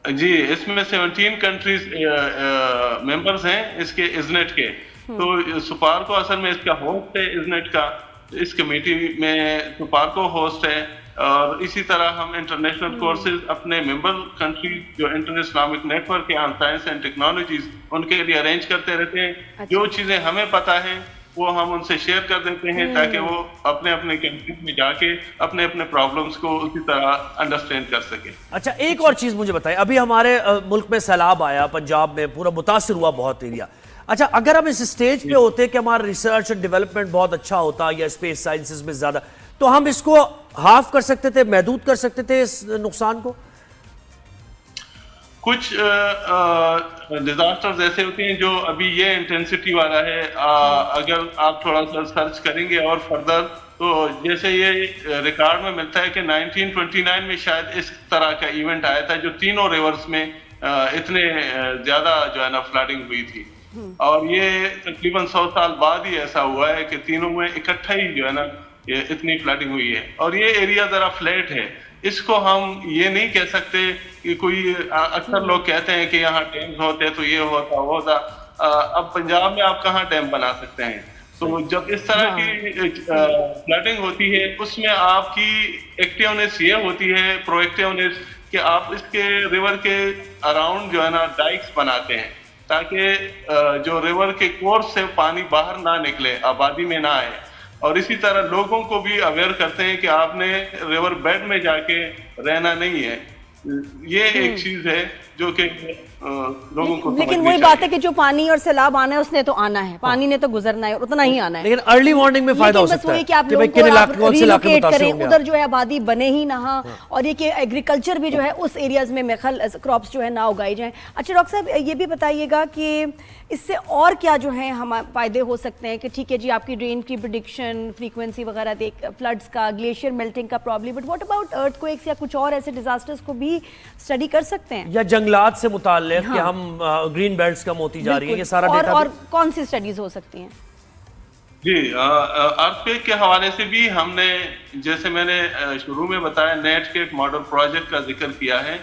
जी, इसमें 17 कंट्रीज मेंबर्स हैं इसके इज़नेट के। तो सुपार को असल में इसका होस्ट है इज़नेट का, इस कमेटी में सुपार को होस्ट है। और इसी तरह हम इंटरनेशनल कोर्सेज अपने मेंबर कंट्री जो इंटर इस्लामिक नेटवर्क है ऑन साइंस एंड टेक्नोलॉजीज, उनके लिए अरेंज करते रहते हैं। अच्छा। जो चीजें हमें पता है वो हम उनसे शेयर कर देते हैं ताकि वो अपने अपने कंट्रीज में जाके अपने अपने प्रॉब्लम्स को उसी तरह अंडरस्टैंड कर सके। अच्छा, एक और चीज मुझे बताएं, अभी हमारे मुल्क में सैलाब आया, पंजाब में पूरा मुतासिर हुआ बहुत एरिया। अच्छा, अगर हम इस स्टेज पे होते कि हमारा रिसर्च एंड डेवलपमेंट बहुत अच्छा होता या स्पेस साइंसेस में ज्यादा, तो हम इसको हाफ कर सकते थे, महदूद कर सकते थे इस नुकसान को। कुछ डिजास्टर्स ऐसे होते हैं जो अभी ये इंटेंसिटी वाला है, अगर आप थोड़ा सा सर्च करेंगे और फर्दर, तो जैसे ये रिकॉर्ड में मिलता है कि 1929 में शायद इस तरह का इवेंट आया था जो तीनों रिवर्स में इतने ज्यादा जो है ना फ्लडिंग हुई थी। और ये तकरीबन 100 साल बाद ही ऐसा हुआ है कि तीनों में इकट्ठा ही जो है ना ये इतनी फ्लडिंग हुई है। और ये एरिया जरा फ्लैट है, इसको हम ये नहीं कह सकते कि कोई, अक्सर लोग कहते हैं कि यहाँ डैम्स होते तो ये होता वो होता। अब पंजाब में आप कहाँ डैम बना सकते हैं? तो जब इस तरह की फ्लडिंग होती है उसमें आपकी एक्टिवनेस ये होती है, प्रोएक्टिवनेस, कि आप इसके रिवर के अराउंड जो है ना डाइक्स बनाते हैं ताकि जो रिवर के कोर्स से पानी बाहर ना निकले, आबादी में ना आए। और इसी तरह लोगों को भी अवेयर करते हैं कि आपने रिवर बेड में जाके रहना नहीं है। ये एक चीज है जो कि लोगों को, लेकिन वही बात है कि जो पानी और सैलाब आना है उसने तो आना है, पानी ने तो गुजरना है और उतना ही आना है। लेकिन अर्ली वार्निंग में फायदा हो सकता है कि आप लोगों को रिलोकेट करें, उधर जो है आबादी बने ही ना, और ये कि एग्रीकल्चर भी जो है उस एरियाज में क्रॉप्स जो है ना उगाई जाए। अच्छा डॉक्टर साहब, ये भी बताइएगा कि इससे और क्या जो है हम फायदे हो सकते हैं? कि ठीक है जी, आपकी रेन की प्रेडिक्शन, फ्रीक्वेंसी वगैरह देख, फ्लड्स का, ग्लेशियर मेल्टिंग का problem, but what about earthquakes या कुछ और ऐसे डिजास्टर्स को भी स्टडी कर सकते हैं? या जंगलात से मुताल्लिक कि हम ग्रीन बेल्ट्स कम होती जा रही है, ये सारा डेटा और कौन सी स्टडीज हो सकती हैं? जी, अर्थक्वेक के हवाले से भी हमने, जैसे मैंने शुरू में बताया, नेटकेट मॉडल प्रोजेक्ट का जिक्र किया है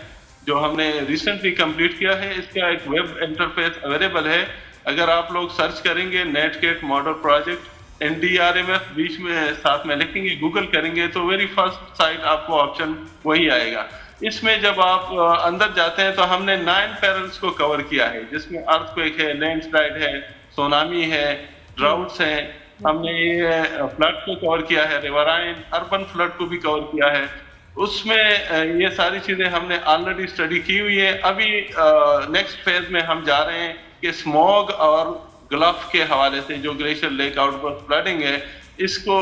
जो हमने रिसेंटली कंप्लीट किया है। इसका एक वेब इंटरफेस अवेलेबल है, अगर आप लोग सर्च करेंगे नेटकेट मॉडल प्रोजेक्ट, NDRMF बीच में साथ में लिखेंगे, गूगल करेंगे, तो वेरी फर्स्ट साइट आपको ऑप्शन वही आएगा। इसमें जब आप अंदर जाते हैं तो हमने 9 पेरिल्स को कवर किया है, जिसमें अर्थक्वेक है, लैंडस्लाइड है, सुनामी है, ड्राउट्स हैं। हमने ये फ्लड को कवर किया है, रिवराइन, अर्बन फ्लड को भी कवर किया है। उसमें ये सारी चीजें हमने ऑलरेडी स्टडी की हुई है। अभी नेक्स्ट फेज में हम जा रहे हैं कि स्मॉग और ग्लफ के हवाले से जो ग्लेशियर लेक आउटबर्स्ट फ्लडिंग है, इसको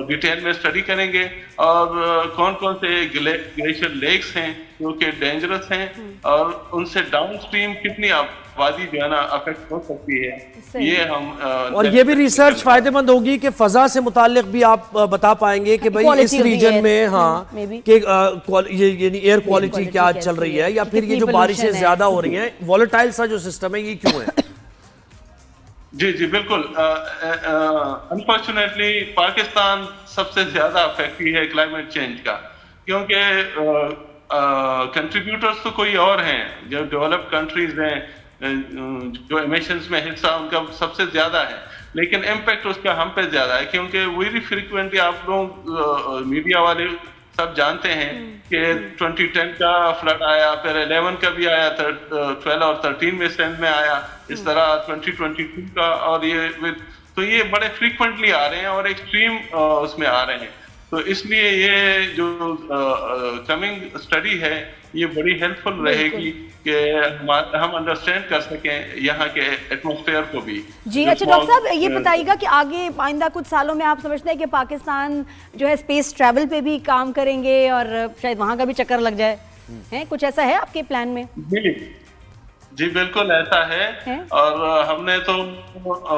डिटेल में स्टडी करेंगे और कौन कौन से ग्लेशियर लेक्स हैं जो कि डेंजरस हैं और उनसे डाउनस्ट्रीम कितनी आबादी जो है ना अफेक्ट हो सकती है, ये हम और ये भी रिसर्च फायदेमंद होगी कि फजा से मुतालिक भी आप बता पाएंगे कि भाई इस रीजन में हाँ कि ये एयर क्वालिटी क्या चल रही है, या फिर ये जो बारिशें ज्यादा हो रही हैं, वॉलेटाइल सा जो सिस्टम है ये क्यों है। जी जी बिल्कुल। अनफॉर्चुनेटली पाकिस्तान सबसे ज्यादा अफेक्टी है क्लाइमेट चेंज का, क्योंकि कंट्रीब्यूटर्स तो कोई और हैं, जो डेवलप्ड कंट्रीज हैं, जो एमिशंस में हिस्सा उनका सबसे ज्यादा है, लेकिन इम्पैक्ट उसका हम पे ज्यादा है, क्योंकि वेरी फ्रीक्वेंटली आप लोग मीडिया वाले सब जानते हैं कि 2010 का फ्लड आया, फिर 11 का भी आया, 12 और 13 में सेंड में आया, इस तरह 2022 का, और ये तो ये बड़े फ्रीक्वेंटली आ रहे हैं और एक्सट्रीम उसमें आ रहे हैं। तो इसलिए ये जो कमिंग स्टडी है ये बड़ी हेल्पफुल रहेगी कि हम अंडरस्टैंड कर सकें यहाँ के एटमॉस्फेयर को भी। जी अच्छा डॉक्टर साहब, ये बताइएगा कि आगे आइंदा कुछ सालों में आप समझते हैं कि पाकिस्तान जो है स्पेस ट्रैवल पे भी काम करेंगे और शायद वहाँ का भी चक्कर लग जाए, है कुछ ऐसा है आपके प्लान में? जी बिल्कुल ऐसा है और हमने तो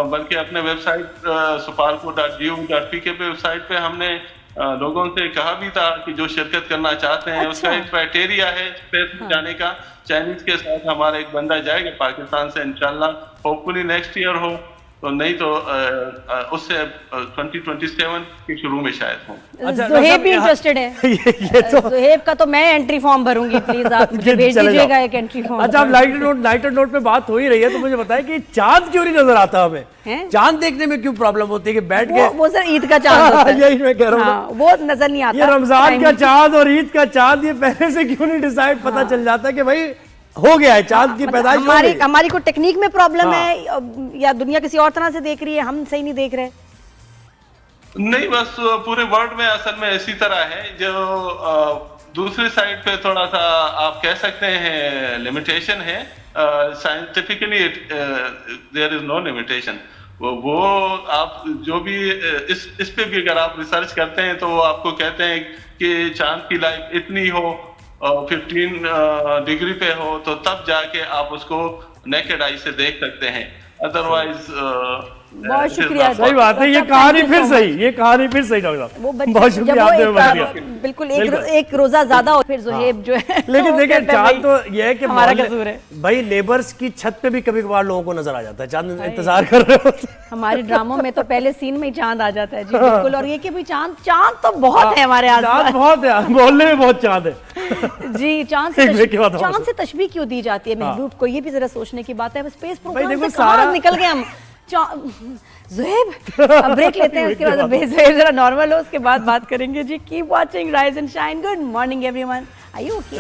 बल्कि अपने वेबसाइट suparco.gov.pk पे वेबसाइट पे हमने लोगों से कहा भी था कि जो शिरकत करना चाहते हैं उसका एक क्राइटेरिया है स्पेस में जाने का। चाइनीज के साथ हमारा एक बंदा जाएगा पाकिस्तान से, इंशाल्लाह होपफुली नेक्स्ट ईयर हो, तो नहीं तो उससे 2027 के शुरू में शायद हो। ज़ुहैब भी इंटरेस्टेड है। ये तो ज़ुहैब का तो मैं एंट्री फॉर्म भरूंगी, प्लीज आप मुझे भेज दीजिएगा एक एंट्री फॉर्म। अच्छा, अब लाइटर नोट पे बात हो ही रही है तो मुझे बताएं कि चांद क्यों नहीं नजर आता हमें? चांद देखने में क्यों प्रॉब्लम होती है कि बैठ के वो सर ईद का चांद होता है। यही मैं कह रहा हूँ, वो नजर नहीं आता। ये रमजान का चांद और ईद का चांद ये पहले से क्यों नहीं डिसाइड पता चल जाता कि भाई हो गया है, चांद की पैदाइश हो गई। हमारी को टेक्निक में प्रॉब्लम है या दुनिया किसी और तरह से देख रही है, हम सही नहीं देख रहे? नहीं, बस पूरे वर्ल्ड में असल में इसी तरह है। जो दूसरी साइड पे थोड़ा सा आप कह सकते हैं लिमिटेशन है, scientifically there is no limitation. वो आप जो भी इस पे भी अगर आप रिसर्च करते हैं तो वो आपको कहते हैं कि चांद की लाइफ इतनी हो 15 डिग्री पे हो तो तब जाके आप उसको नेकेड आई से देख सकते हैं, अदरवाइज बहुत शुक्रिया। सही बात है, ये कहानी फिर सही, ये कहानी फिर सही डॉक्टर साहब, बहुत शुक्रिया आपने। बिल्कुल एक रोजा ज्यादा हो फिर ज़ुहैब जो है। लेकिन देखिए चांद तो ये है कि हमारा कसूर है भाई, नेबर्स की छत पे भी कभी कभार लोगों को नजर आ जाता है, चांद इंतजार कर रहे होते हैं। हमारे ड्रामों में तो पहले सीन में ही चांद आ जाता है। जी बिल्कुल। और ये कि भी चांद तो बहुत है हमारे आसपास, बहुत है, मोहल्ले में बहुत चांद है। जी चांद से तशबीह क्यों दी जाती है महबूब को, ये भी जरा सोचने की बात है। स्पेस प्रोग्राम से कहां निकल गए हम। ज़ुहैब, अब ब्रेक लेते हैं, उसके बाद ज़ुहैब जरा नॉर्मल हो, उसके बाद बात करेंगे। जी keep watching Rise and Shine. Good morning everyone, are you okay?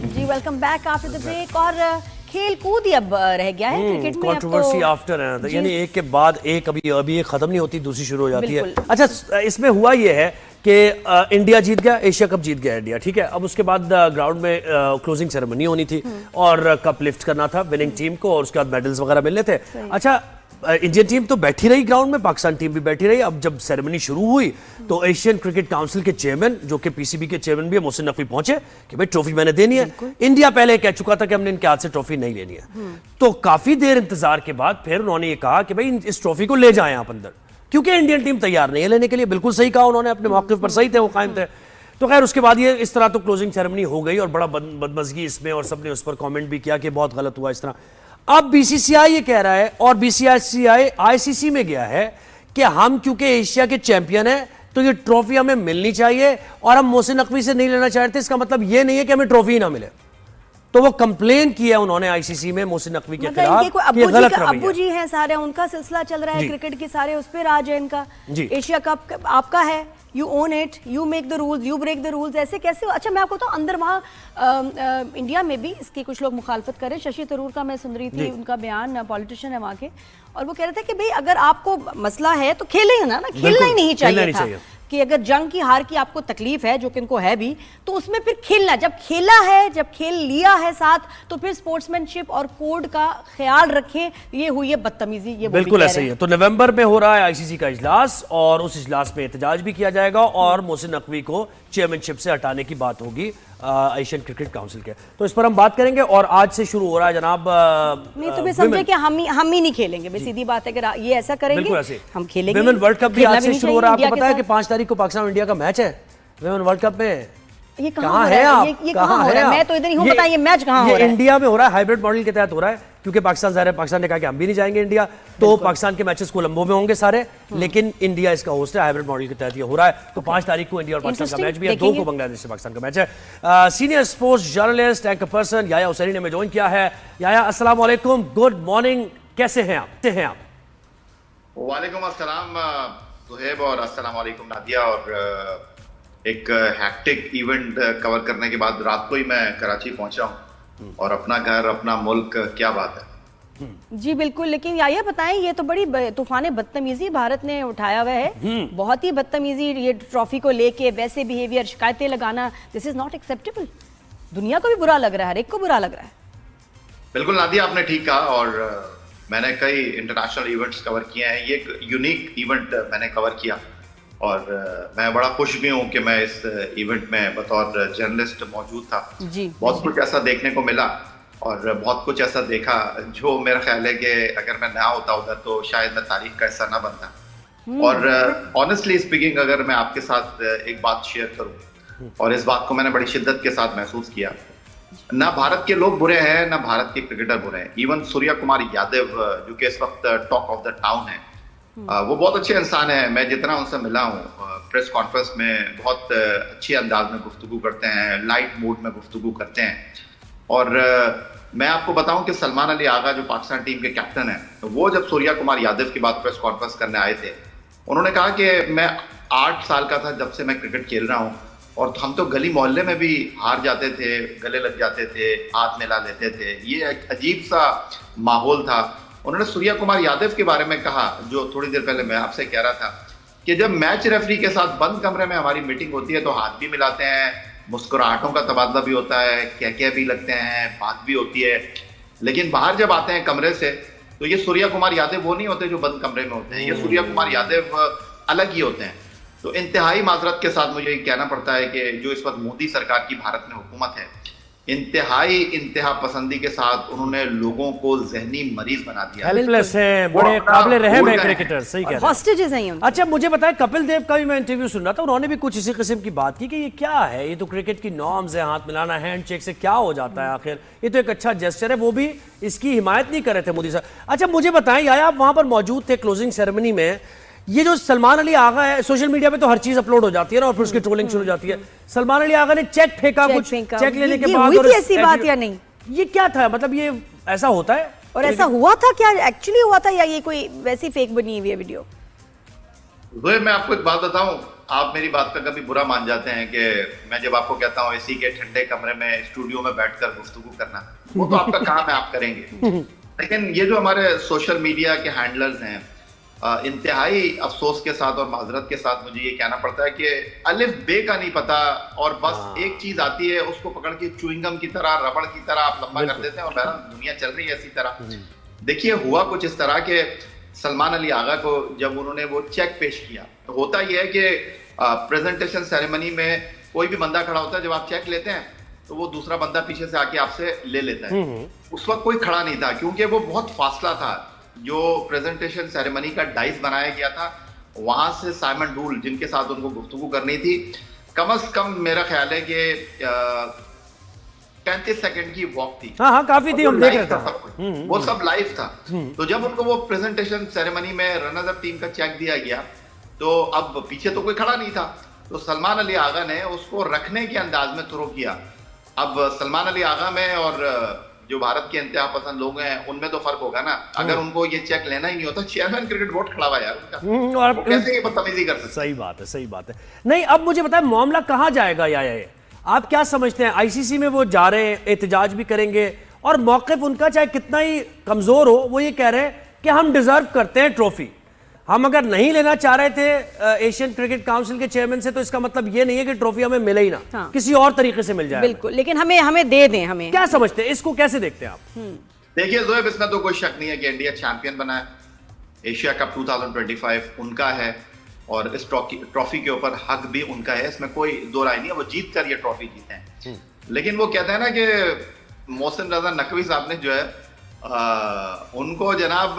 जी welcome back after the break. और खेल कूद ही अब रह गया है क्रिकेट में, कंट्रोवर्सी आफ्टर है, यानी एक के बाद एक, अभी एक खत्म नहीं होती दूसरी शुरू हो जाती है। अच्छा, इसमें हुआ ये है कि इंडिया जीत गया, एशिया कप जीत गया इंडिया, ठीक है। अब उसके बाद ग्राउंड में क्लोजिंग सेरेमनी होनी थी और कप लिफ्ट करना था विनिंग टीम को और उसके बाद मेडल्स वगैरह मिलने थे। अच्छा, इंडियन टीम तो बैठी रही ग्राउंड में, पाकिस्तान टीम भी बैठी रही। अब जब सेरेमनी शुरू हुई तो एशियन क्रिकेट काउंसिल के चेयरमैन, जो कि पीसीबी के चेयरमैन भी है, मोहसिन नकवी, पहुंचे कि भाई ट्रॉफी मैंने देनी है। इंडिया पहले कह चुका था कि हमने इनके हाथ से ट्रॉफी नहीं लेनी है। तो काफी देर इंतजार के बाद फिर उन्होंने ये कहा कि भाई इस ट्रॉफी को ले जाएं आप अंदर, क्योंकि इंडियन टीम तैयार नहीं है लेने के लिए। बिल्कुल सही कहा उन्होंने, अपने मौके पर सही थे, वो कायम थे। तो खैर उसके बाद ये इस तरह तो क्लोजिंग सेरेमनी हो गई और बड़ा बदमजगी इसमें, और सबने उस पर कमेंट भी किया कि बहुत गलत हुआ इस तरह। अब बीसीसीआई ये कह रहा है और बीसीसीआई आईसीसी में गया है कि हम क्योंकि एशिया के चैंपियन हैं तो ये ट्रॉफी हमें मिलनी चाहिए, और हम मोहसिन नकवी से नहीं लेना चाहते। इसका मतलब ये नहीं है कि हमें ट्रॉफी ही ना मिले। तो वो कंप्लेन किया उन्होंने आईसीसी में मोहसिन नकवी के मतलब खिलाफ इनके कोई कि ये अब्बू जी गलत का, रवैया अब्बू जी हैं सारे, उनका सिलसिला चल रहा है जी। क्रिकेट के, सारे उस पे राज है इनका। जी। एशिया कप आपका है, you own it, you make the rules, you break the rules, ऐसे कैसे हो? अच्छा मैं आपको बताऊं, अंदर वहाँ इंडिया में भी इसकी कुछ लोग मुखालफत कर रहे हैं। शशि थरूर का मैं सुन रही थी उनका बयान, पॉलिटिशियन है वहाँ के, और वो कह रहे थे कि भाई अगर आपको मसला है तो खेले ही ना, खेलना ही नहीं चाहिए था। कि अगर जंग की हार की आपको तकलीफ है, जो कि इनको है भी, तो उसमें फिर खेलना, जब खेला है, जब खेल लिया है साथ, तो फिर स्पोर्ट्समैनशिप और कोड का ख्याल रखें। ये हुई है बदतमीजी, ये बिल्कुल ऐसे ही है। तो नवंबर में हो रहा है आईसीसी का इजलास, और उस इजलास में एहतजाज भी किया जाएगा और मोहसिन नकवी को चेयरमैनशिप से हटाने की बात होगी एशियन क्रिकेट काउंसिल के। तो इस पर हम बात करेंगे। और आज से शुरू हो रहा है जनाब, नहीं तो मैं समझे कि हम ही नहीं खेलेंगे, बस सीधी बात है। अगर ये ऐसा करेंगे हम खेलेंगे। विमेन वर्ल्ड कप भी खेलना आज से नहीं शुरू हो रहा है। चाहिए आपको पता है कि इंडिया 5 तारीख को पाकिस्तान इंडिया का मैच है विमेन वर्ल्ड कप में। ये कहाँ है आप? ये कहाँ हो रहा है? मैं तो इधर ही हूँ, बताइए मैच कहाँ हो रहा है? इंडिया में हो रहा है, हाइब्रिड मॉडल के तहत हो रहा है, क्योंकि पाकिस्तान ज़ाहिर है, पाकिस्तान ने कहा कि हम भी नहीं जाएंगे इंडिया, तो पाकिस्तान के मैचेस कोलंबो में होंगे सारे, लेकिन इंडिया इसका होस्ट है, हाइब्रिड मॉडल के तहत ये हो रहा है। तो 5 तारीख को इंडिया और पाकिस्तान का मैच भी है, 2 को बांग्लादेश से पाकिस्तान का मैच है। Senior sports journalist anchor person Yahya Husaini ने हमें ज्वाइन किया है। याया, अस्सलाम वालेकुम, गुड मॉर्निंग, कैसे हैं आप? वालेकुम अस्सलाम सुहेब, और अस्सलाम वालेकुम नादिया। और एक हैक्टिक इवेंट कवर करने के बाद रात को ही मैं कराची पहुंचा हूं, और अपना घर, अपना मुल्क, क्या बात है। जी बिल्कुल। लेकिन याया बताएं, ये तो बड़ी तूफान बदतमीजी भारत ने उठाया हुआ है, बहुत ही बदतमीजी, ये ट्रॉफी को लेके वैसे बिहेवियर, शिकायतें लगाना, दिस इज नॉट एक्सेप्टेबल। दुनिया को भी बुरा लग रहा है, हर एक को बुरा लग रहा है। बिल्कुल नादिया, आपने ठीक कहा, और मैंने कई इंटरनेशनल इवेंट्स कवर किए हैं, ये एक यूनिक इवेंट मैंने कवर किया, और मैं बड़ा खुश भी हूँ कि मैं इस इवेंट में बतौर जर्नलिस्ट मौजूद था। जी, बहुत कुछ ऐसा देखने को मिला, और बहुत कुछ ऐसा देखा जो मेरा ख्याल है कि अगर मैं ना होता उधर तो शायद मैं तारीख का हिस्सा ना बनता। और ऑनेस्टली स्पीकिंग, अगर मैं आपके साथ एक बात शेयर करूं, और इस बात को मैंने बड़ी शिद्दत के साथ महसूस किया, ना भारत के लोग बुरे हैं, ना भारत के क्रिकेटर बुरे हैं। इवन सूर्या कुमार यादव, जो कि इस वक्त टॉक ऑफ द टाउन है, वो बहुत अच्छे इंसान है। मैं जितना उनसे मिला हूँ प्रेस कॉन्फ्रेंस में, बहुत अच्छे अंदाज में गुफ्तगू करते हैं, लाइट मूड में गुफ्तगू करते हैं। और मैं आपको बताऊं कि सलमान अली आगा, जो पाकिस्तान टीम के कैप्टन है, वो जब सूर्या कुमार यादव की बात प्रेस कॉन्फ्रेंस करने आए थे, उन्होंने कहा कि मैं 8 साल का था जब से मैं क्रिकेट खेल रहा हूँ, और हम तो गली मोहल्ले में भी हार जाते थे, गले लग जाते थे, हाथ मिला लेते थे, ये एक अजीब सा माहौल था। उन्होंने सूर्या कुमार यादव के बारे में कहा, जो थोड़ी देर पहले मैं आपसे कह रहा था, कि जब मैच रेफरी के साथ बंद कमरे में हमारी मीटिंग होती है तो हाथ भी मिलाते हैं, मुस्कुराहटों का तबादला भी होता है, क्या भी लगते हैं, बात भी होती है, लेकिन बाहर जब आते हैं कमरे से तो ये सूर्या कुमार यादव वो नहीं होते जो बंद कमरे में होते हैं, ये सूर्या कुमार यादव अलग ही होते हैं। तो इंतहाई माजरत के साथ मुझे ये कहना पड़ता है कि जो इस वक्त मोदी सरकार की भारत में हुकूमत है, इंतहा पसंदी के साथ उन्होंने लोगों को जहनी मरीज बना दिया। हेल्पलेस हैं, बड़े काबिल रहम है क्रिकेटर, सही कह रहे हैं। हॉस्टेजेस हैं ये उनके। अच्छा मुझे बताएं, कपिल देव का भी मैं इंटरव्यू सुन रहा था, उन्होंने भी कुछ इसी किस्म की बात की कि ये क्या है, ये तो क्रिकेट की नॉर्म्स है, हाथ मिलाना, हैंडशेक से क्या हो जाता है आखिर, ये तो एक अच्छा जेस्चर है, वो भी इसकी हिमायत नहीं कर रहे थे मोदी साहब। अच्छा मुझे बताएं, यार आप वहां पर मौजूद थे क्लोजिंग सेरेमनी में, ये जो सलमान अली आगा है, सोशल मीडिया पे तो हर चीज अपलोड हो जाती है ना, और फिर उसकी ट्रोलिंग शुरू हो जाती है। सलमान अली आगा ने चेक फेंका, कुछ चेक लेने के बाद, हुई थी ऐसी बात या नहीं? ये क्या था, मतलब ये ऐसा होता है और ऐसा हुआ था क्या, एक्चुअली हुआ था, या ये कोई वैसी फेक बनी हुई है वीडियो? मैं आपको एक बात बताऊं, आप मेरी बात का कभी बुरा मान जाते हैं कि मैं जब आपको कहता हूं एसी के ठंडे कमरे में स्टूडियो में बैठकर गुफ्तगू करना, वो तो आपका काम है, आप करेंगे। लेकिन ये जो हमारे सोशल मीडिया के हैंडलर्स हैं, इंतहाई अफसोस के साथ और माजरत के साथ मुझे ये कहना पड़ता है कि अलिफ बे का नहीं पता, और बस एक चीज आती है उसको पकड़ के च्युइंगम की तरह, रबड़ की तरह आप लंबा कर देते हैं, और बहरहाल दुनिया चल रही है इसी तरह। देखिए हुआ कुछ इस तरह के, सलमान अली आगा को जब उन्होंने वो चेक पेश किया, तो होता यह है कि प्रेजेंटेशन सेरेमनी में कोई भी बंदा खड़ा होता है, जब आप चेक लेते हैं तो वो दूसरा बंदा पीछे से आके आपसे ले लेता है। उस वक्त कोई खड़ा नहीं था, क्योंकि वो बहुत फासला था। जो प्रेजेंटेशन सेरेमनी का डाइस बनाया गया था, वहां से साइमन डूल, जिनके साथ उनको गुफ्तगू करनी थी, कम से कम मेरा ख्याल है कि 35 सेकंड की वॉक थी। हाँ काफी थी, हम देख रहे थे, वो सब लाइव था। तो जब उनको वो प्रेजेंटेशन सेरेमनी में रनर्स अप टीम का चेक दिया गया, तो अब पीछे तो कोई खड़ा नहीं था, तो सलमान अली आगा ने उसको रखने के अंदाज में थ्रो किया, अब सलमान अली आगा में और जो भारत के इंतहा पसंद लोग हैं उनमें तो फर्क होगा ना। अगर उनको ये चेक लेना ही नहीं होता, चेयरमैन क्रिकेट बोर्ड खड़ा हुआ यार उनका, और वो कैसे ये बदतमीजी कर सकते? सही बात है, सही बात है। नहीं, अब मुझे बताएं मामला कहाँ जाएगा या आप क्या समझते हैं? आईसीसी में वो जा रहे हैं, एहतजाज भी करेंगे और मौक़िफ़ उनका चाहे कितना ही कमजोर हो, वो ये कह रहे हैं कि हम डिजर्व करते हैं ट्रॉफी। हम अगर नहीं लेना चाह रहे थे एशियन क्रिकेट काउंसिल के चेयरमैन से, तो इसका मतलब ये नहीं है कि ट्रॉफी हमें मिले ही ना, हाँ। किसी और तरीके से मिल जाए। बिल्कुल, लेकिन हमें दे दें। हमें क्या समझते हैं, इसको कैसे देखते हैं आप? देखिए ज़ोएब, इसमें तो कोई शक नहीं है कि इंडिया चैंपियन बना है। एशिया कप 2025 उनका है और इस ट्रॉफी के ऊपर हक भी उनका है, इसमें कोई दो राय नहीं है। वो जीत कर ये ट्रॉफी जीते हैं। लेकिन वो कहते हैं ना कि मोहसिन रजा नकवी साहब ने जो है उनको जनाब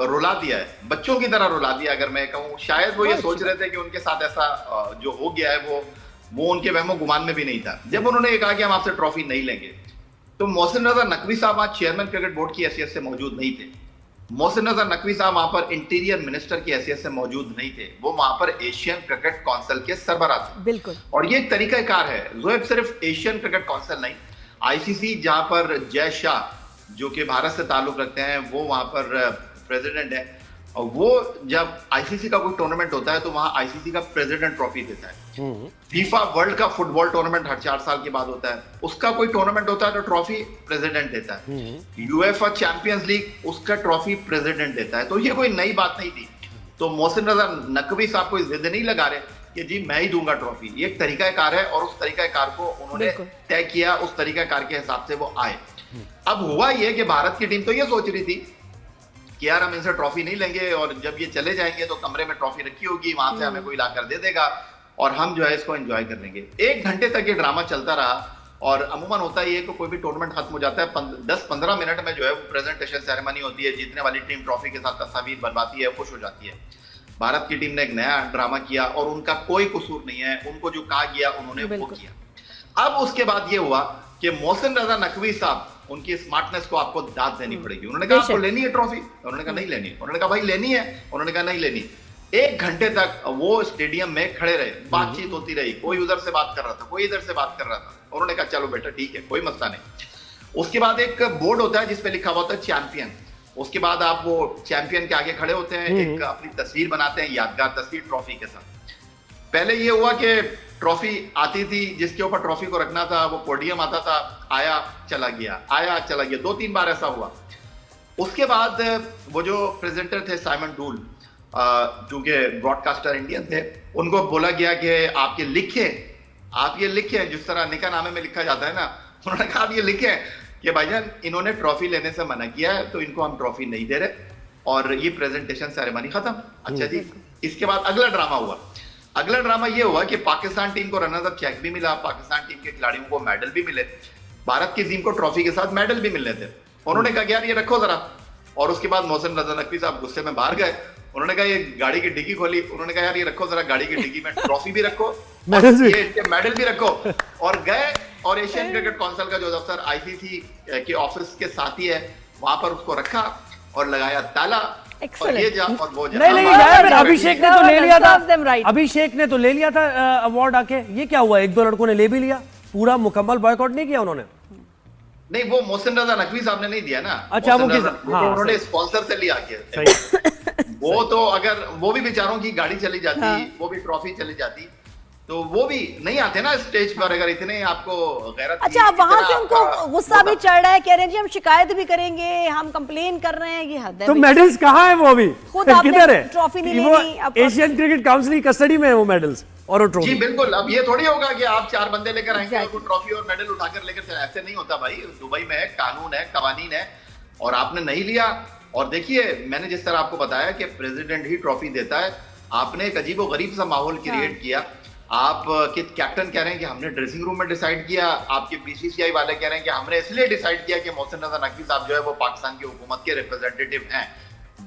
रुला दिया है, बच्चों की तरह रुला दिया अगर मैं कहूँ। शायद वो ये सोच रहे थे कि उनके साथ ऐसा जो हो गया है वो उनके वहमो गुमान में भी नहीं था। जब उन्होंने ये कहा कि हम आपसे ट्रॉफी नहीं लेंगे, तो मोहसिन रजा नकवी साहब आज चेयरमैन क्रिकेट बोर्ड की हैसियत से मौजूद नहीं थे। मोहसिन रजा नकवी साहब वहां पर इंटीरियर मिनिस्टर की हैसियत से मौजूद नहीं थे, वो वहां पर एशियन क्रिकेट काउंसिल के सरबराह थे। बिल्कुल। और ये एक तरीकाकार है ज़ोएब, सिर्फ एशियन क्रिकेट काउंसिल नहीं, आईसीसी जहां पर जय शाह जो कि भारत से ताल्लुक रखते हैं वो वहां पर प्रेसिडेंट है, और वो जब आईसीसी का कोई टूर्नामेंट होता है तो वहां आईसीसी का प्रेसिडेंट ट्रॉफी देता है। फीफा वर्ल्ड का फुटबॉल टूर्नामेंट हर 4 साल के बाद होता है, उसका कोई टूर्नामेंट होता है तो ट्रॉफी प्रेसिडेंट देता है। यूएफए चैंपियंस लीग, उसका ट्रॉफी प्रेसिडेंट देता है। तो ये कोई नई बात नहीं थी। तो मोहसिन रजा नकवी साहब कोई जिद नहीं लगा रहे कि जी मैं ही दूंगा ट्रॉफी। ये एक तरीकाकार है और उस तरीकाकार को उन्होंने तय किया, उस तरीकाकार के हिसाब से वो आए। अब हुआ ये कि भारत की टीम तो ये सोच रही थी कि यार हम इनसे ट्रॉफी नहीं लेंगे, और जब ये चले जाएंगे तो कमरे में ट्रॉफी रखी होगी, वहां से हमें कोई लाकर दे देगा और हम जो है इसको एंजॉय कर लेंगे। 1 घंटे तक ये ड्रामा चलता रहा, और अमूमन होता ये कि कोई भी टूर्नामेंट खत्म हो जाता है 10-15 मिनट में जो है वो प्रेजेंटेशन सेरेमनी होती है, जीतने वाली टीम ट्रॉफी के साथ तस्वीर बनवाती है, खुश हो जाती है। भारत की टीम ने एक नया ड्रामा किया और उनका कोई कसूर नहीं है, उनको जो कहा गया उन्होंने वो किया। अब उसके बाद ये हुआ कि मोहसिन रजा नकवी साहब, उनकी स्मार्टनेस को आपको दाद देनी पड़ेगी। उन्होंने कहा आपको लेनी है ट्रॉफी? उन्होंने कहा नहीं लेनी। उन्होंने कहा भाई लेनी है? उन्होंने कहा नहीं लेनी। 1 घंटे तक वो स्टेडियम में खड़े रहे, बातचीत होती रही, कोई उधर से बात कर रहा था, कोई इधर से बात कर रहा था। उन्होंने कहा चलो बेटा ठीक है, कोई मसला नहीं। उसके बाद एक बोर्ड होता है जिसपे लिखा हुआ होता है चैंपियन। उसके बाद आप वो चैंपियन के आगे खड़े होते हैं, एक अपनी तस्वीर बनाते हैं, यादगार तस्वीर ट्रॉफी के साथ। पहले ये हुआ कि ट्रॉफी आती थी, जिसके ऊपर ट्रॉफी को रखना था वो पोडियम आता था, आया चला गया, आया चला गया, 2-3 बार ऐसा हुआ। उसके बाद वो जो प्रेजेंटर थे साइमन डूल, जो कि ब्रॉडकास्टर इंडियन थे, उनको बोला गया कि आप ये लिखे जिस तरह निकाहनामे में लिखा जाता है ना। उन्होंने कहा आप ये लिखे कि भाईजान इन्होंने ट्रॉफी लेने से मना किया है, तो इनको हम ट्रॉफी नहीं दे रहे, और ये प्रेजेंटेशन सेरेमनी खत्म। अच्छा जी, इसके बाद अगला ड्रामा हुआ। अगला ड्रामा ये हुआ कि पाकिस्तान टीम को रनर्स अप चेक भी मिला, पाकिस्तान टीम के खिलाड़ियों को मेडल भी मिले, भारत की टीम को ट्रॉफी के साथ मेडल भी मिलने थे। उन्होंने कहा यार ये रखो जरा, और उसके बाद मोहसिन रजा नकवी साहब गुस्से में बाहर गए। उन्होंने कहा ये गाड़ी की डिग्गी खोली, उन्होंने कहा यार ये रखो जरा, गाड़ी की डिग्गी में ट्रॉफी भी रखो, मेडल भी रखो, और गए और एशियन क्रिकेट काउंसिल का जो दफ्तर आईसीसी के ऑफिस के साथ ही है, वहां पर उसको रखा और लगाया ताला। और ये जा और वो जा। नहीं यार, अभिषेक ने तो ले लिया था, अभिषेक ने तो ले लिया था अवार्ड आके। ये क्या हुआ, 1-2 लड़कों ने ले भी लिया, पूरा मुकम्मल बॉयकॉट नहीं किया उन्होंने? नहीं, वो मोहसिन रजा नकवी साहब ने नहीं दिया ना। अच्छा, वो उन्होंने स्पॉन्सर से लिया के। वो तो अगर वो भी बेचारों की गाड़ी चली जाती, वो भी ट्रॉफी चली जाती, तो वो भी नहीं आते ना स्टेज पर, अगर इतने आपको गैरत। अच्छा, वहां से उनको गुस्सा भी चढ़ रहा है, कह रहे हैं जी हम शिकायत भी करेंगे, हम कंप्लेन कर रहे हैं, ये हद है। तो मेडल्स कहाँ हैं? वो अभी किधर है? ट्रॉफी नहीं लेनी, एशियन क्रिकेट काउंसिल की कस्टडी में है वो मेडल्स और वो ट्रॉफी। जी बिल्कुल। अब ये थोड़ी होगा कि आप 4 बंदे लेकर आएंगे और ट्रॉफी और मेडल उठाकर लेकर चले, ऐसे नहीं होता भाई। दुबई में है, कानून है, कवानीन है, और आपने नहीं लिया। और देखिए, मैंने जिस तरह आपको बताया कि प्रेसिडेंट ही ट्रॉफी देता है, आपने एक अजीबो गरीब सा माहौल क्रिएट किया। आप के कैप्टन कह रहे हैं कि हमने ड्रेसिंग रूम में डिसाइड किया, आपके बीसीसीआई वाले कह रहे हैं कि हमने इसलिए डिसाइड किया कि मोहसिन रजा नकवी साहब जो है वो पाकिस्तान की हुकूमत के रिप्रेजेंटेटिव हैं।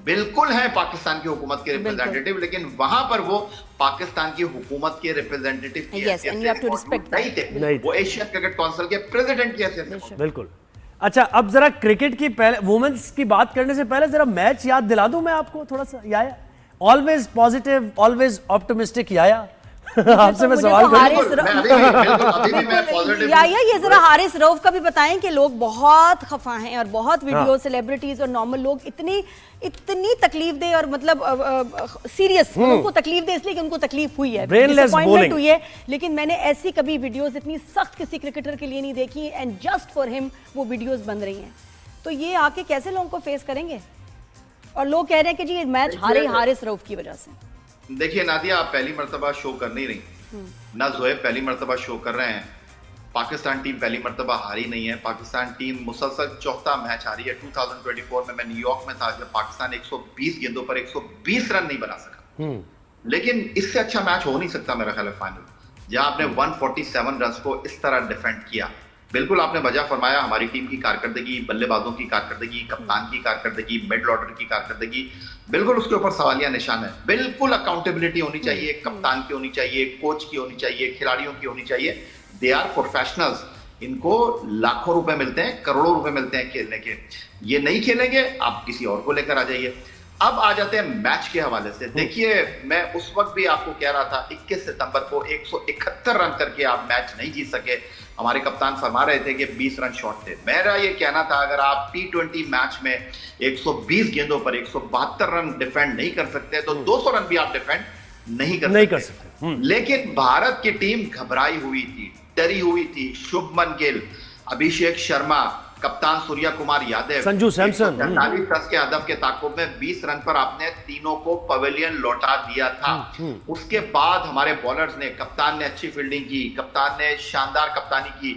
बिल्कुल है पाकिस्तान की हुकूमत के रिप्रेजेंटेटिव, लेकिन वहां पर वो पाकिस्तान की हुकूमत के रिप्रेजेंटेटिव की हैसियत नहीं थे, वो एशियन क्रिकेट काउंसिल के प्रेसिडेंट की हैसियत से। बिल्कुल। अच्छा, अब जरा क्रिकेट की पहले वुमेन्स की बात करने से पहले जरा मैच याद दिला दूं मैं आपको थोड़ा सा। याया ऑलवेज पॉजिटिव, ऑलवेज ऑप्टिमिस्टिक, याया आपसे मैं मुझे सवाल तो करूं। हारिस बिल्कुल, मैं अभी भी मैं पॉजिटिव या ये जरा हारिस रऊफ का भी बताएं कि लोग बहुत खफा हैं और बहुत वीडियो सेलिब्रिटीज और नॉर्मल लोग इतनी तकलीफ दे और मतलब सीरियस उनको तकलीफ दे इसलिए कि उनको तकलीफ हुई है, Brainless डिसअपॉइंटमेंट bowling। हुई है, लेकिन मैंने ऐसी कभी वीडियोस इतनी सख्त किसी क्रिकेटर के लिए नहीं देखी एंड जस्ट फॉर हिम वो वीडियोस बन रही हैं। तो ये आके कैसे लोगों को फेस करेंगे? और लोग कह रहे हैं कि जी मैच हारे ही हारिस रऊफ की वजह से। देखिए नादिया, आप पहली मर्तबा शो कर नहीं रही, ना जोएब पहली मर्तबा शो कर रहे हैं। पाकिस्तान टीम पहली मर्तबा हारी नहीं है। पाकिस्तान टीम मुसलसल चौथा मैच हारी है। 2024 में मैं न्यूयॉर्क में था जब पाकिस्तान 120 गेंदों पर 120 रन नहीं बना सका, लेकिन इससे अच्छा मैच हो नहीं सकता मेरा ख्याल है फाइनल, जहां आपने 147 रन को इस तरह डिफेंड किया। बिल्कुल आपने वजह फरमाया, हमारी टीम की कारकर्दगी, बल्लेबाजों की कारकर्दगी, कप्तान की कारकर्दगी, मिड ऑर्डर की कारकर्दगी, बिल्कुल उसके ऊपर सवालिया निशान है। बिल्कुल अकाउंटेबिलिटी होनी चाहिए, कप्तान की होनी चाहिए, कोच की होनी चाहिए, खिलाड़ियों की होनी चाहिए। दे आर प्रोफेशनल्स, इनको लाखों रुपए मिलते हैं, करोड़ों रुपए मिलते हैं खेलने के। ये नहीं खेलेंगे, आप किसी और को लेकर आ जाइए। अब आ जाते हैं मैच के हवाले से। देखिए, मैं उस वक्त भी आपको कह रहा था 21 सितंबर को 171 रन करके आप मैच नहीं जीत सके। हमारे कप्तान फरमा रहे थे कि 20 रन शॉर्ट थे। मेरा ये कहना था अगर आप T20 मैच में 120 गेंदों पर 172 रन डिफेंड नहीं कर सकते तो 200 रन भी आप डिफेंड नहीं कर सकते। लेकिन भारत की टीम घबराई हुई थी, डरी हुई थी। शुभमन गिल, अभिषेक शर्मा, कप्तान सूर्या कुमार यादव, संजू सैमसन 45 रन के हदफ के ताकुब में 20 रन पर आपने तीनों को पवेलियन लौटा दिया था। उसके बाद हमारे बॉलर्स ने, कप्तान ने अच्छी फील्डिंग की, कप्तान ने शानदार कप्तानी की।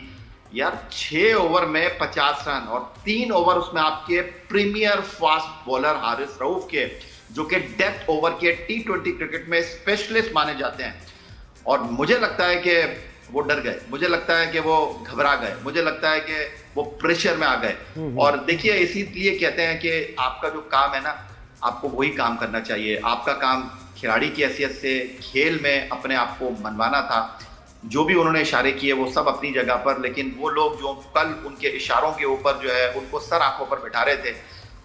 यार 6 ओवर में 50 रन और 3 ओवर उसमें आपके premier fast bowler Haris Rauf के, जो कि डेथ ओवर के T20 क्रिकेट में स्पेशलिस्ट माने जाते हैं। और मुझे लगता है कि वो डर गए, मुझे लगता है कि वो घबरा गए, मुझे लगता है कि वो प्रेशर में आ गए। और देखिए, इसीलिए कहते हैं कि आपका जो काम है ना, आपको वही काम करना चाहिए। आपका काम खिलाड़ी की हैसियत से खेल में अपने आप को मनवाना था। जो भी उन्होंने इशारे किए वो सब अपनी जगह पर, लेकिन वो लोग जो कल उनके इशारों के ऊपर जो है उनको सर आंखों पर बैठा रहे थे,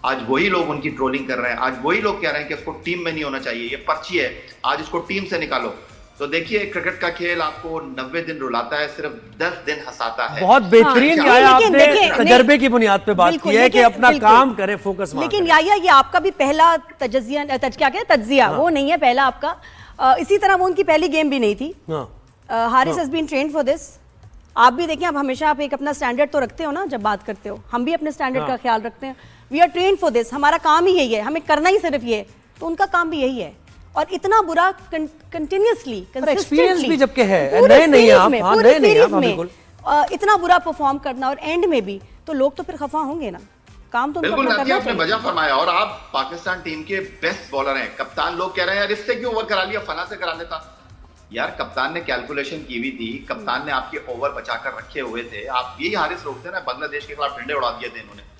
आज वही लोग उनकी ट्रोलिंग कर रहे हैं। आज वही लोग कह रहे हैं कि इसको टीम में नहीं होना चाहिए, ये पर्ची है, आज इसको टीम से निकालो। तो देखिए, क्रिकेट का खेल आपको 90 दिन रुलाता है, सिर्फ 10 दिन हंसाता है। बहुत बेहतरीन हाँ, याया लेकिन आपने देखिए, तजर्बे की बुनियाद पे बात की है कि अपना बिल्कुल। काम करे, फोकस वहां लेकिन करे। याया ये आपका भी पहला तज्जिया वो नहीं है पहला आपका। इसी तरह वो उनकी पहली गेम भी नहीं थी। Haris has been trained for this. आप भी देखें, आप हमेशा आप एक अपना स्टैंडर्ड तो रखते हो ना जब बात करते हो, हम भी अपने स्टैंडर्ड का ख्याल रखते हैं। We are trained for this, हमारा काम ही यही है, हमें करना ही सिर्फ ये है। तो उनका काम भी यही है। और इतना बुरा कंटिन्यूअसली एक्सपीरियंस भी जबकि है, नए नहीं हैं आप, हाँ, नए नहीं हैं आप, बिल्कुल। इतना बुरा परफॉर्म करना और एंड में भी, तो लोग तो फिर खफा होंगे ना। काम तो बिल्कुल करना आपने चाहिए। वजह फरमाया। और आप पाकिस्तान टीम के बेस्ट बॉलर हैं। कप्तान लोग कह रहे हैं यार इससे क्यों ओवर करा लिया, फना से करा लेता। यार कप्तान ने कैलकुलेशन की हुई थी, कप्तान ने आपके ओवर बचाकर रखे हुए थे। आप यही हारिस रऊफ थे ना, बांग्लादेश के खिलाफ डंडे उड़ा दिए थे इन्होंने।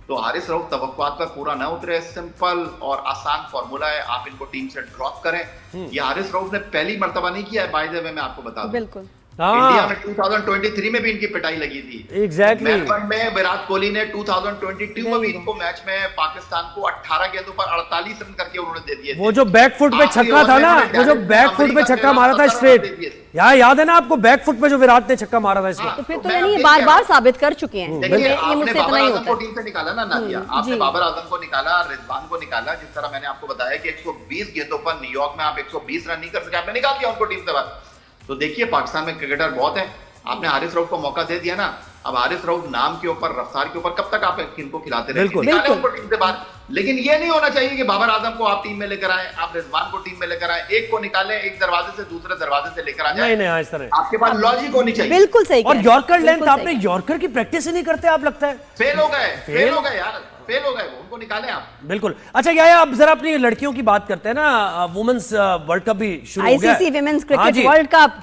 तो हारिस रऊफ तवक्कुआत पर पूरा ना उतरे। सिंपल और आसान फॉर्मूला है, आप इनको टीम से ड्रॉप करें। ये हारिस रऊफ ने पहली मर्तबा नहीं किया है, बाय द वे मैं आपको बता दूं। बिल्कुल। इंडिया में 2023 में भी इनकी पिटाई लगी थी। Exactly। मेलबर्न में विराट कोहली ने 2022 में भी इनको मैच में पाकिस्तान को 18 गेंदों पर 48 रन करके उन्होंने दे दिए थे। वो जो बैक फुट पे छक्का था ना, वो जो बैक फुट पे छक्का मारा था स्ट्रेट, यहाँ याद है ना आपको, बैक फुट पे जो विराट ने छक्का मारा था इसमें। तो फिर तो यानी बार बार साबित कर चुके हैं। देखिए, ये आपने मुझसे इतना बाबर ही आजम होता को है। टीम से निकाला ना नादिया, आपने बाबर आजम को निकाला, रिजवान को निकाला। जिस तरह मैंने आपको बताया कि 120 गेंदों पर न्यूयॉर्क में आप 120 रन नहीं कर सके, आपने निकाल दिया उनको टीम से बाहर। तो देखिए, पाकिस्तान में क्रिकेटर बहुत है। आपने हारिस रऊफ को मौका दे दिया ना, अब हारिस रऊफ नाम के ऊपर, रफ्तार के ऊपर कब तक आप इनको खिलाते रहेंगे? निकालें उनको टीम से बाहर। लेकिन ये नहीं होना चाहिए कि बाबर आजम को आप टीम में लेकर आए, आप रिजवान को टीम में लेकर आए, एक को निकालें, एक दरवाजे से दूसरे दरवाजे से लेकर आ जाए। नहीं, इस तरह आपके पास लॉजिक होनी चाहिए। बिल्कुल सही। और यॉर्कर लेंथ, आपने यॉर्कर की प्रैक्टिस ही नहीं करते आप, लगता है फेल हो गए यार, फेल हो गए वो, उनको निकालें आप। बिल्कुल। अच्छा याया, अब जरा अपनी लड़कियों की बात करते हैं ना। वुमेन्स वर्ल्ड कप भी शुरू हो गया है। ICC women's cricket world cup,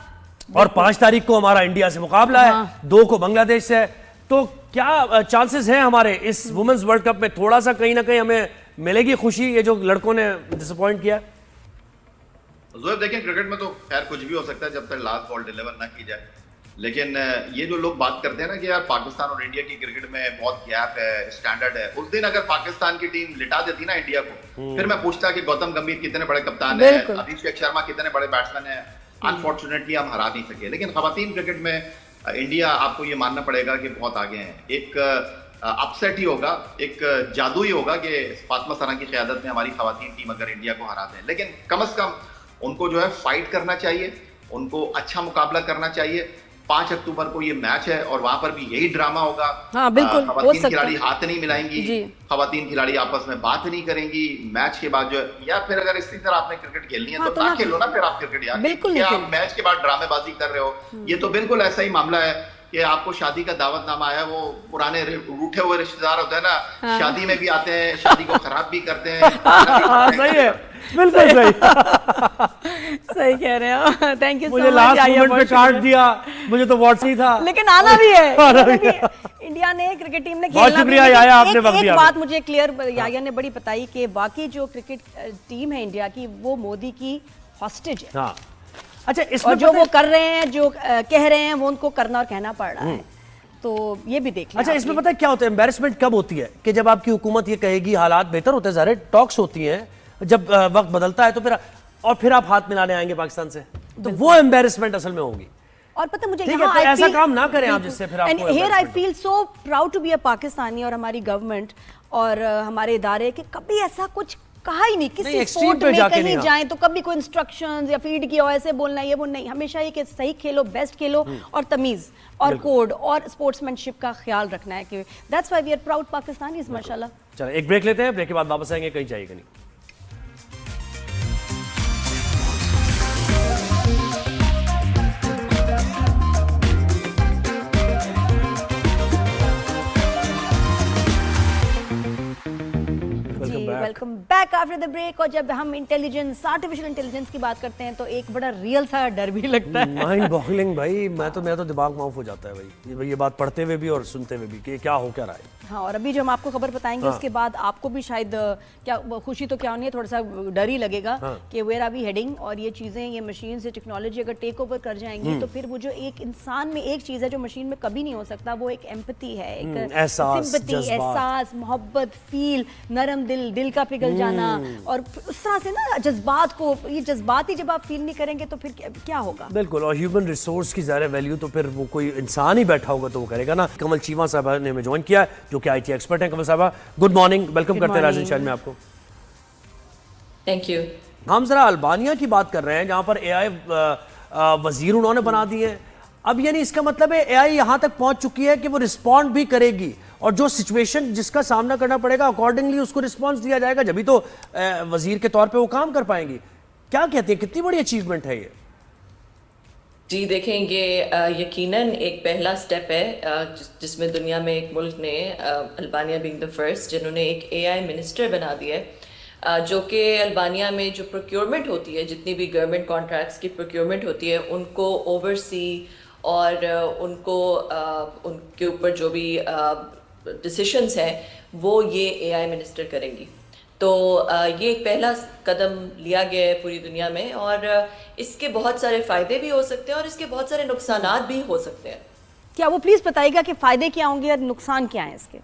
और 5 तारीख को हमारा इंडिया से मुकाबला है, 2 को बांग्लादेश से। तो क्या चांसेस हैं हमारे इस वुमेन्स वर्ल्ड कप में? थोड़ा सा कहीं ना कहीं हमें मिलेगी खुशी, ये जो लड़कों ने डिसअपॉइंट किया? जोएब, देखें, क्रिकेट में तो खैर कुछ भी हो सकता है जब तक लास्ट बॉल डिलीवर ना की जाए। लेकिन ये जो लोग बात करते हैं ना कि यार पाकिस्तान और इंडिया की क्रिकेट में बहुत गैप है, स्टैंडर्ड है, उस दिन अगर पाकिस्तान की टीम लिटा देती ना इंडिया को, फिर मैं पूछता कि गौतम गंभीर कितने बड़े कप्तान है, अभिषेक शर्मा कितने बड़े बैट्समैन है, अनफॉर्चुनेटली हम हरा नहीं सके। लेकिन खवातीन क्रिकेट में इंडिया, आपको ये मानना पड़ेगा कि बहुत आगे हैं। एक अपसेट ही होगा, एक जादू ही होगा कि फातिमा सना की क़यादत में हमारी खवातीन टीम अगर इंडिया को हरा दें। लेकिन कम से कम उनको जो है फाइट करना चाहिए, उनको अच्छा मुकाबला करना चाहिए। 5 अक्टूबर को ये मैच है और वहां पर भी यही ड्रामा होगा। हाँ, बिल्कुल, हो खवातीन सकता खिलाड़ी है। हाथ नहीं मिलाएंगी, जी। खवातीन खिलाड़ी आपस में बात नहीं करेंगी मैच के बाद, जो या फिर अगर इसी तरह आपने क्रिकेट खेलनी है हाँ, तो ना खेलो ना फिर आप क्रिकेट यार। बिल्कुल क्या नहीं आप मैच के बाद ड्रामेबाजी कर रहे हो? ये तो बिल्कुल ऐसा ही मामला है कि आपको शादी का दावतनामा आया, वो पुराने रूठे हुए रिश्तेदार होते हैं ना, शादी में भी आते हैं, शादी को खराब भी करते हैं। हाँ, सही है, बिल्कुल सही। सही कह रहे हो। Thank you so much. मुझे लास्ट मोमेंट पे काट दिया, मुझे तो व्हाट्सएप ही था। लेकिन आना भी है, आना भी भी है। इंडिया ने क्रिकेट टीम ने बहुत खेलना शुक्रिया भी है। याया, आपने वक्त एक दिया। बात मुझे क्लियर याया ने बड़ी बताई कि बाकी जो क्रिकेट टीम है इंडिया की, वो मोदी की हॉस्टेज है। हाँ, अच्छा, इसमें और जो वो कर रहे हैं, जो कह रहे हैं, वो उनको करना और कहना पड़ रहा है। तो ये भी देख लें। अच्छा, इसमें पता है क्या होता है, एम्बैरेसमेंट कब होती है कि जब आपकी हुकूमत ये कहेगी हालात बेहतर होते हैं, सारे टॉक्स होती हैं, जब वक्त बदलता है तो फिर आप हाथ मिलाने आएंगे पाकिस्तान से, तो वो एम्बैरेसमेंट असल में होगी। और पता मुझे ठीक है, यहाँ तो ऐसा काम ना करें आप जिससे फिर आपको here I embarrassment feel so proud to be a Pakistani, और हमारी गवर्नमेंट और हमारे इदारे कि कभी ऐसा कुछ कहा ही नहीं। किसी extreme स्पोर्ट पे में जाके कहीं नहीं, हाँ। जाएं तो कभी कोई इंस्ट्रक्शंस या फीड किया हो ऐसे बोलना, ये वो नहीं। हमेशा ये कि सही खेलो, बेस्ट खेलो, और तमीज और कोड और स्पोर्ट्समैनशिप का ख्याल रखना है। कि that's why we are proud Pakistanis माशाल्लाह। चलो एक ब्रेक लेते हैं, ब्रेक के बाद वापस आएंगे, कहीं जाइएगा नहीं। Welcome back after the break. और जब हम इंटेलिजेंस, आर्टिफिशियल इंटेलिजेंस की बात करते हैं तो एक बड़ा रियल सा डर भी लगता है। माइंड बॉगलिंग भाई, मैं तो दिमाग माफ हो जाता है भाई, ये बात पढ़ते हुए भी और सुनते हुए भी कि क्या हो क्या रहा है। हाँ, और अभी जो हम आपको खबर बताएंगे उसके बाद आपको भी शायद क्या खुशी तो क्या होनी है, थोड़ा सा डर ही लगेगा कि वेयर आर वी हेडिंग। और ये चीज़ें, ये मशीन से टेक्नोलॉजी अगर टेक ओवर कर जाएंगी तो फिर वो जो एक इंसान में एक चीज़ है जो मशीन में कभी नहीं हो सकता, वो एक एम्पैथी है, एक एहसास, सिंपैथी, एहसास, मोहब्बत, फील, नरम दिल का पिघल जाना, और उस तरह से ना जज्बात को, ये जज्बात ही जब आप फील नहीं करेंगे तो फिर क्या होगा। बिल्कुल, और ह्यूमन रिसोर्स की ज़्यादा वैल्यू तो फिर वो कोई इंसान ही बैठा होगा तो वो करेगा ना। कमल चीमा साहबा ने हमें ज्वाइन किया, जो कि IT एक्सपर्ट हैं। कमल साहबा, गुड मॉर्निंग, वेलकम करते हैं राजन शहर में आपको। Thank you. हम जरा अल्बानिया की बात कर रहे हैं, जहां पर AI वजीर उन्होंने बना दिए हैं। अब यानी इसका मतलब है AI यहां तक पहुंच चुकी है कि वो रिस्पॉन्ड भी करेगी, और जो सिचुएशन जिसका सामना करना पड़ेगा अकॉर्डिंगली उसको रिस्पॉन्स दिया जाएगा, जब भी तो वजीर के तौर पे वो काम कर पाएंगी। क्या कहते हैं, कितनी बड़ी अचीवमेंट है ये? जी देखें, ये यकीनन एक पहला स्टेप है जिसमें दुनिया में एक मुल्क ने, अल्बानिया बीइंग द फर्स्ट, जिन्होंने एक AI मिनिस्टर बना दिया है, जो कि अल्बानिया में जो प्रोक्योरमेंट होती है, जितनी भी गवर्नमेंट कॉन्ट्रैक्ट्स की प्रोक्योरमेंट होती है, उनको ओवरसी और उनको उनके ऊपर जो भी डिसीशंस हैं वो ये AI मिनिस्टर करेंगी। तो ये एक पहला कदम लिया गया है पूरी दुनिया में, और इसके बहुत सारे फ़ायदे भी हो सकते हैं और इसके बहुत सारे नुकसानात भी हो सकते हैं। क्या वो प्लीज़ बताइएगा कि फ़ायदे क्या होंगे और नुकसान क्या है इसके?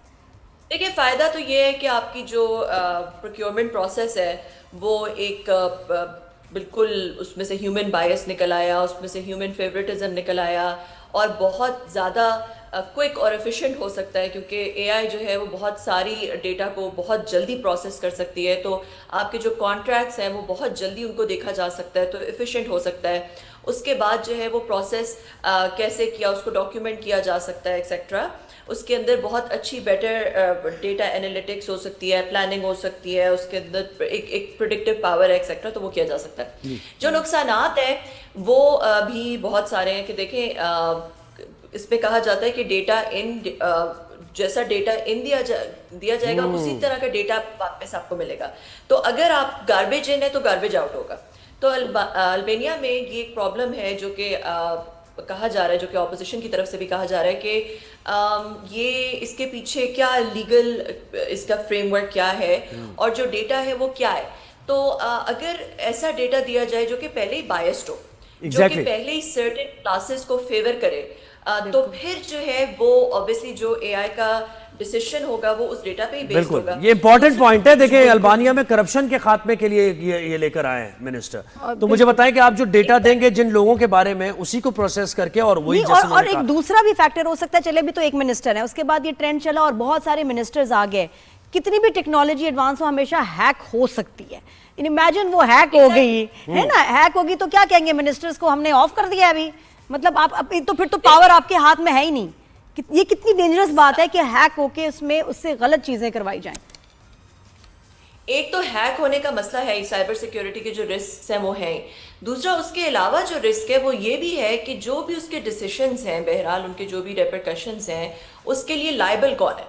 देखिए, फ़ायदा तो ये है कि आपकी जो प्रोक्योरमेंट प्रोसेस है वो एक बिल्कुल उसमें से ह्यूमन बायस निकल आया, उसमें से ह्यूमन फेवरेटिज्म निकल आया, और बहुत ज़्यादा क्विक और एफिशिएंट हो सकता है, क्योंकि AI जो है वो बहुत सारी डेटा को बहुत जल्दी प्रोसेस कर सकती है। तो आपके जो कॉन्ट्रैक्ट्स हैं वो बहुत जल्दी उनको देखा जा सकता है, तो एफिशिएंट हो सकता है। उसके बाद जो है वो प्रोसेस कैसे किया उसको डॉक्यूमेंट किया जा सकता है, एक्सेट्रा। उसके अंदर बहुत अच्छी बेटर डेटा एनालिटिक्स हो सकती है, प्लानिंग हो सकती है, उसके अंदर एक प्रेडिक्टिव पावर है, एक्सेट्रा, तो वो किया जा सकता है। जो नुकसानात है वो भी बहुत सारे हैं कि देखें, इसमें कहा जाता है कि डेटा इन जैसा डेटा इन दिया जाएगा उसी तरह का डेटा वापस आपको मिलेगा। तो अगर आप गार्बेज इन है तो गार्बेज आउट होगा। तो अल्बानिया में ये एक प्रॉब्लम है जो कि कहा जा रहा है, जो कि ऑपोजिशन की तरफ से भी कहा जा रहा है कि ये इसके पीछे क्या लीगल इसका फ्रेमवर्क क्या है और जो डेटा है वो क्या है। तो अगर ऐसा डेटा दिया जाए जो कि पहले ही बायस्ड हो, जो कि पहले ही सर्टेन क्लासेस को फेवर करे, तो फिर जो है वो ऑब्वियसली जो एआई का डिसीजन होगा वो उस डेटा पे ही बेस्ड बिल्कुल, होगा। ये इंपॉर्टेंट पॉइंट है। देखिए अल्बानिया में करप्शन के खात्मे के लिए ये लेकर आए हैं मिनिस्टर। तो मुझे बताएं कि आप जो डेटा देंगे जिन लोगों के बारे में, उसी को प्रोसेस करके और वही और एक दूसरा भी फैक्टर हो सकता है, चले भी तो एक मिनिस्टर है, उसके बाद ये ट्रेंड चला और बहुत सारे मिनिस्टर्स आ गए। कितनी भी टेक्नोलॉजी एडवांस हो, हमेशा हैक हो सकती है। इमेजिन वो हैक हो गई है ना, हैक होगी तो क्या कहेंगे मिनिस्टर्स को, हमने ऑफ कर दिया अभी। मतलब आप तो फिर तो पावर आपके हाथ में है ही नहीं। ये कितनी डेंजरस बात है कि हैक होके उसमें उससे गलत चीजें करवाई जाएं। एक तो हैक होने का मसला है, साइबर सिक्योरिटी के जो रिस्क हैं वो हैं। दूसरा उसके अलावा जो रिस्क है वो ये भी है कि जो भी उसके डिसीशंस हैं, बहरहाल उनके जो भी रेपरकशंस हैं, उसके लिए लायबल कौन है।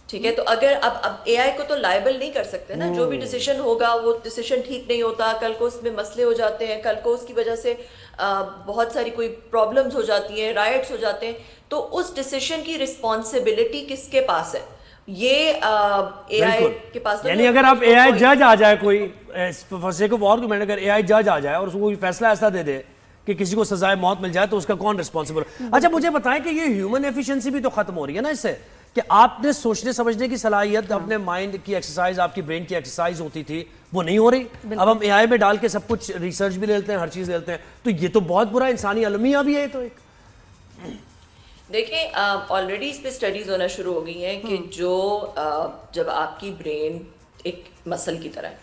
ठीक है, तो अगर अब एआई को तो लायबल नहीं कर सकते ना, जो भी डिसीजन होगा वो डिसीजन ठीक नहीं होता, कल को उसमें मसले हो जाते हैं, कल को उसकी वजह से बहुत सारी कोई प्रॉब्लम्स हो जाती हैं, राइट्स हो जाते हैं, तो उस डिसीजन की रिस्पॉन्सिबिलिटी किसके पास है? ये एआई के पास। यानी अगर आप एआई जज आ जाए, कोई फंसे को आर्गुमेंट, अगर एआई जज आ जाए और उसको कोई फैसला ऐसा दे दे कि किसी को सजाए मौत मिल जाए, तो उसका कौन रिस्पॉन्सिबल? अच्छा मुझे बताएं कि ये ह्यूमन एफिशिएंसी भी तो खत्म हो रही है ना इससे, कि आपने सोचने समझने की सलाहियत, अपने माइंड की एक्सरसाइज, आपकी ब्रेन की एक्सरसाइज होती थी, वो नहीं हो रही। अब हम एआई में डाल के सब कुछ रिसर्च भी ले लेते हैं, हर चीज ले लेते हैं, तो ये तो बहुत बुरा इंसानी अलमिया भी है। तो एक देखिए ऑलरेडी इस पे स्टडीज होना शुरू हो गई हैं कि जो जब आपकी ब्रेन एक मसल की तरह है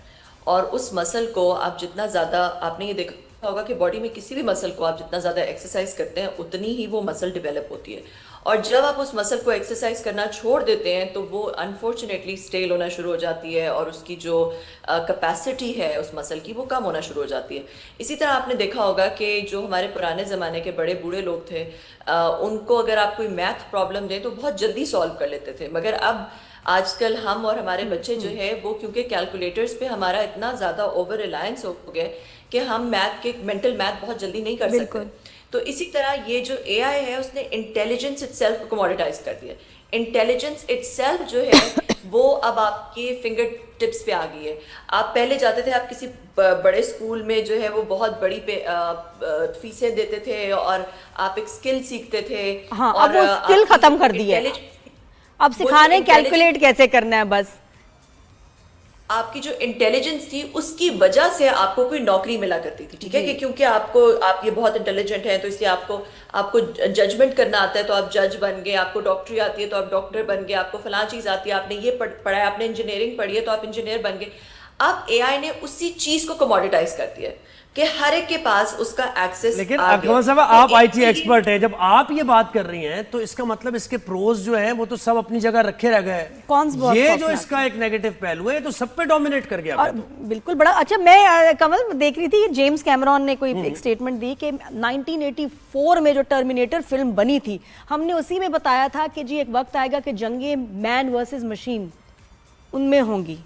और उस मसल को आप जितना ज़्यादा, आपने ये देखा होगा कि बॉडी में किसी भी मसल को आप जितना ज़्यादा एक्सरसाइज करते हैं उतनी ही वो मसल डेवलप होती है, और जब आप उस मसल को एक्सरसाइज करना छोड़ देते हैं तो वो अनफॉर्चुनेटली स्टेल होना शुरू हो जाती है और उसकी जो कैपेसिटी है उस मसल की वो कम होना शुरू हो जाती है। इसी तरह आपने देखा होगा कि जो हमारे पुराने ज़माने के बड़े बूढ़े लोग थे, उनको अगर आप कोई मैथ प्रॉब्लम दें तो बहुत जल्दी सॉल्व कर लेते थे, मगर अब आजकल हम और हमारे बच्चे जो है वो क्योंकि कैलकुलेटर्स पे हमारा इतना ज़्यादा ओवर रिलायंस हो गया कि हम मैथ के मेंटल मैथ बहुत जल्दी नहीं कर सकते। तो इसी तरह ये जो एआई है उसने इंटेलिजेंस इटसेल्फ को कमोडिटाइज कर दिया। इंटेलिजेंस इटसेल्फ जो है वो अब आपके फिंगर टिप्स पे आ गई है। आप पहले जाते थे, आप किसी बड़े स्कूल में जो है वो बहुत बड़ी फीसें देते थे और आप एक स्किल सीखते थे। हाँ, और अब वो स्किल खत्म कर दी है, अब सिखा रहे हैं कैलकुलेट कैसे करना है बस। आपकी जो इंटेलिजेंस थी उसकी वजह से आपको कोई नौकरी मिला करती थी, ठीक है, कि क्योंकि आप ये बहुत इंटेलिजेंट हैं तो इसलिए आपको जजमेंट करना आता है तो आप जज बन गए, आपको डॉक्टरी आती है तो आप डॉक्टर बन गए, आपको फलां चीज आती है, आपने ये पढ़ा है, आपने इंजीनियरिंग पढ़ी है तो आप इंजीनियर बन गए। अब एआई ने उसी चीज को कमोडिटाइज कर दिया है कि हर एक के पास उसका एक्सेस। लेकिन अकमल साहब आप आईटी एक्सपर्ट हैं, जब आप ये बात कर रही हैं तो इसका मतलब इसके प्रोज जो हैं वो तो सब अपनी जगह रखे रह गए। ये जो इसका एक नेगेटिव पहलू है तो सब पे डोमिनेट कर गया। और बिल्कुल बड़ा अच्छा, मैं कमल देख रही थी, जेम्स कैमरॉन ने कोई एक स्टेटमेंट दी कि 1984 में जो टर्मिनेटर फिल्म बनी थी, हमने उसी में बताया था कि जी एक वक्त आएगा कि जंगे मैन वर्सेस मशीन उनमें होंगी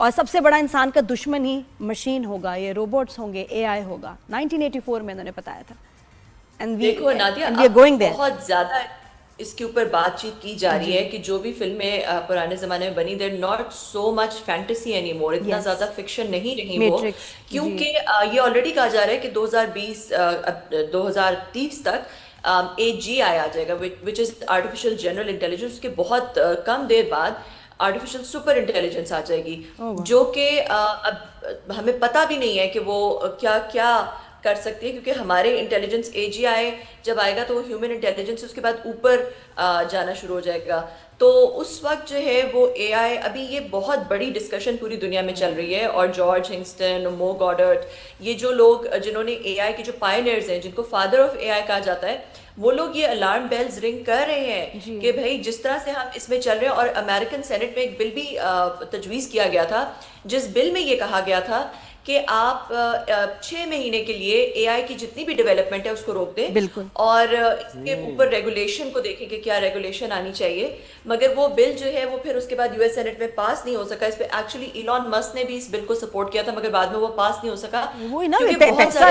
और सबसे बड़ा इंसान का दुश्मन ही मशीन होगा, ये रोबोट्स होंगे, एआई होगा। 1984 में उन्होंने बताया था। देखो नादिया, बहुत ज्यादा इसके ऊपर बातचीत की जा रही है कि जो भी फिल्में पुराने जमाने में बनी, there not so much fantasy any more, इतना ज्यादा फिक्शन नहीं रही वो, क्योंकि ये ऑलरेडी कहा जा रहा है कि 2030 तक AGI आ जाएगा, which is artificial general intelligence. उसके बहुत कम देर बाद आर्टिफिशियल सुपर इंटेलिजेंस आ जाएगी, जो कि अब हमें पता भी नहीं है कि वो क्या क्या कर सकती है, क्योंकि हमारे इंटेलिजेंस AGI जब आएगा तो वो ह्यूमन इंटेलिजेंस उसके बाद ऊपर जाना शुरू हो जाएगा। तो उस वक्त जो है वो AI, अभी ये बहुत बड़ी डिस्कशन पूरी दुनिया में चल रही है, और जॉर्ज हिंगस्टन, मो गॉडर्ट, ये जो लोग जिन्होंने AI के जो पायनियर्स हैं, जिनको फादर ऑफ AI कहा जाता है, वो लोग ये अलार्म बेल्स रिंग कर रहे हैं कि भाई जिस तरह से हम इसमें चल रहे हैं। और अमेरिकन सेनेट में एक बिल भी तजवीज़ किया गया था, जिस बिल में ये कहा गया था कि आप 6 महीने के लिए AI की जितनी भी डेवलपमेंट है उसको रोक दें, और इसके ऊपर रेगुलेशन को देखें कि क्या रेगुलेशन आनी चाहिए। मगर वो बिल जो है वो फिर उसके बाद US सेनेट में पास नहीं हो सका। इस पे एक्चुअली इलॉन मस्क ने भी इस बिल को सपोर्ट किया था, मगर बाद में वो पास नहीं हो सका। वो ना पैसा,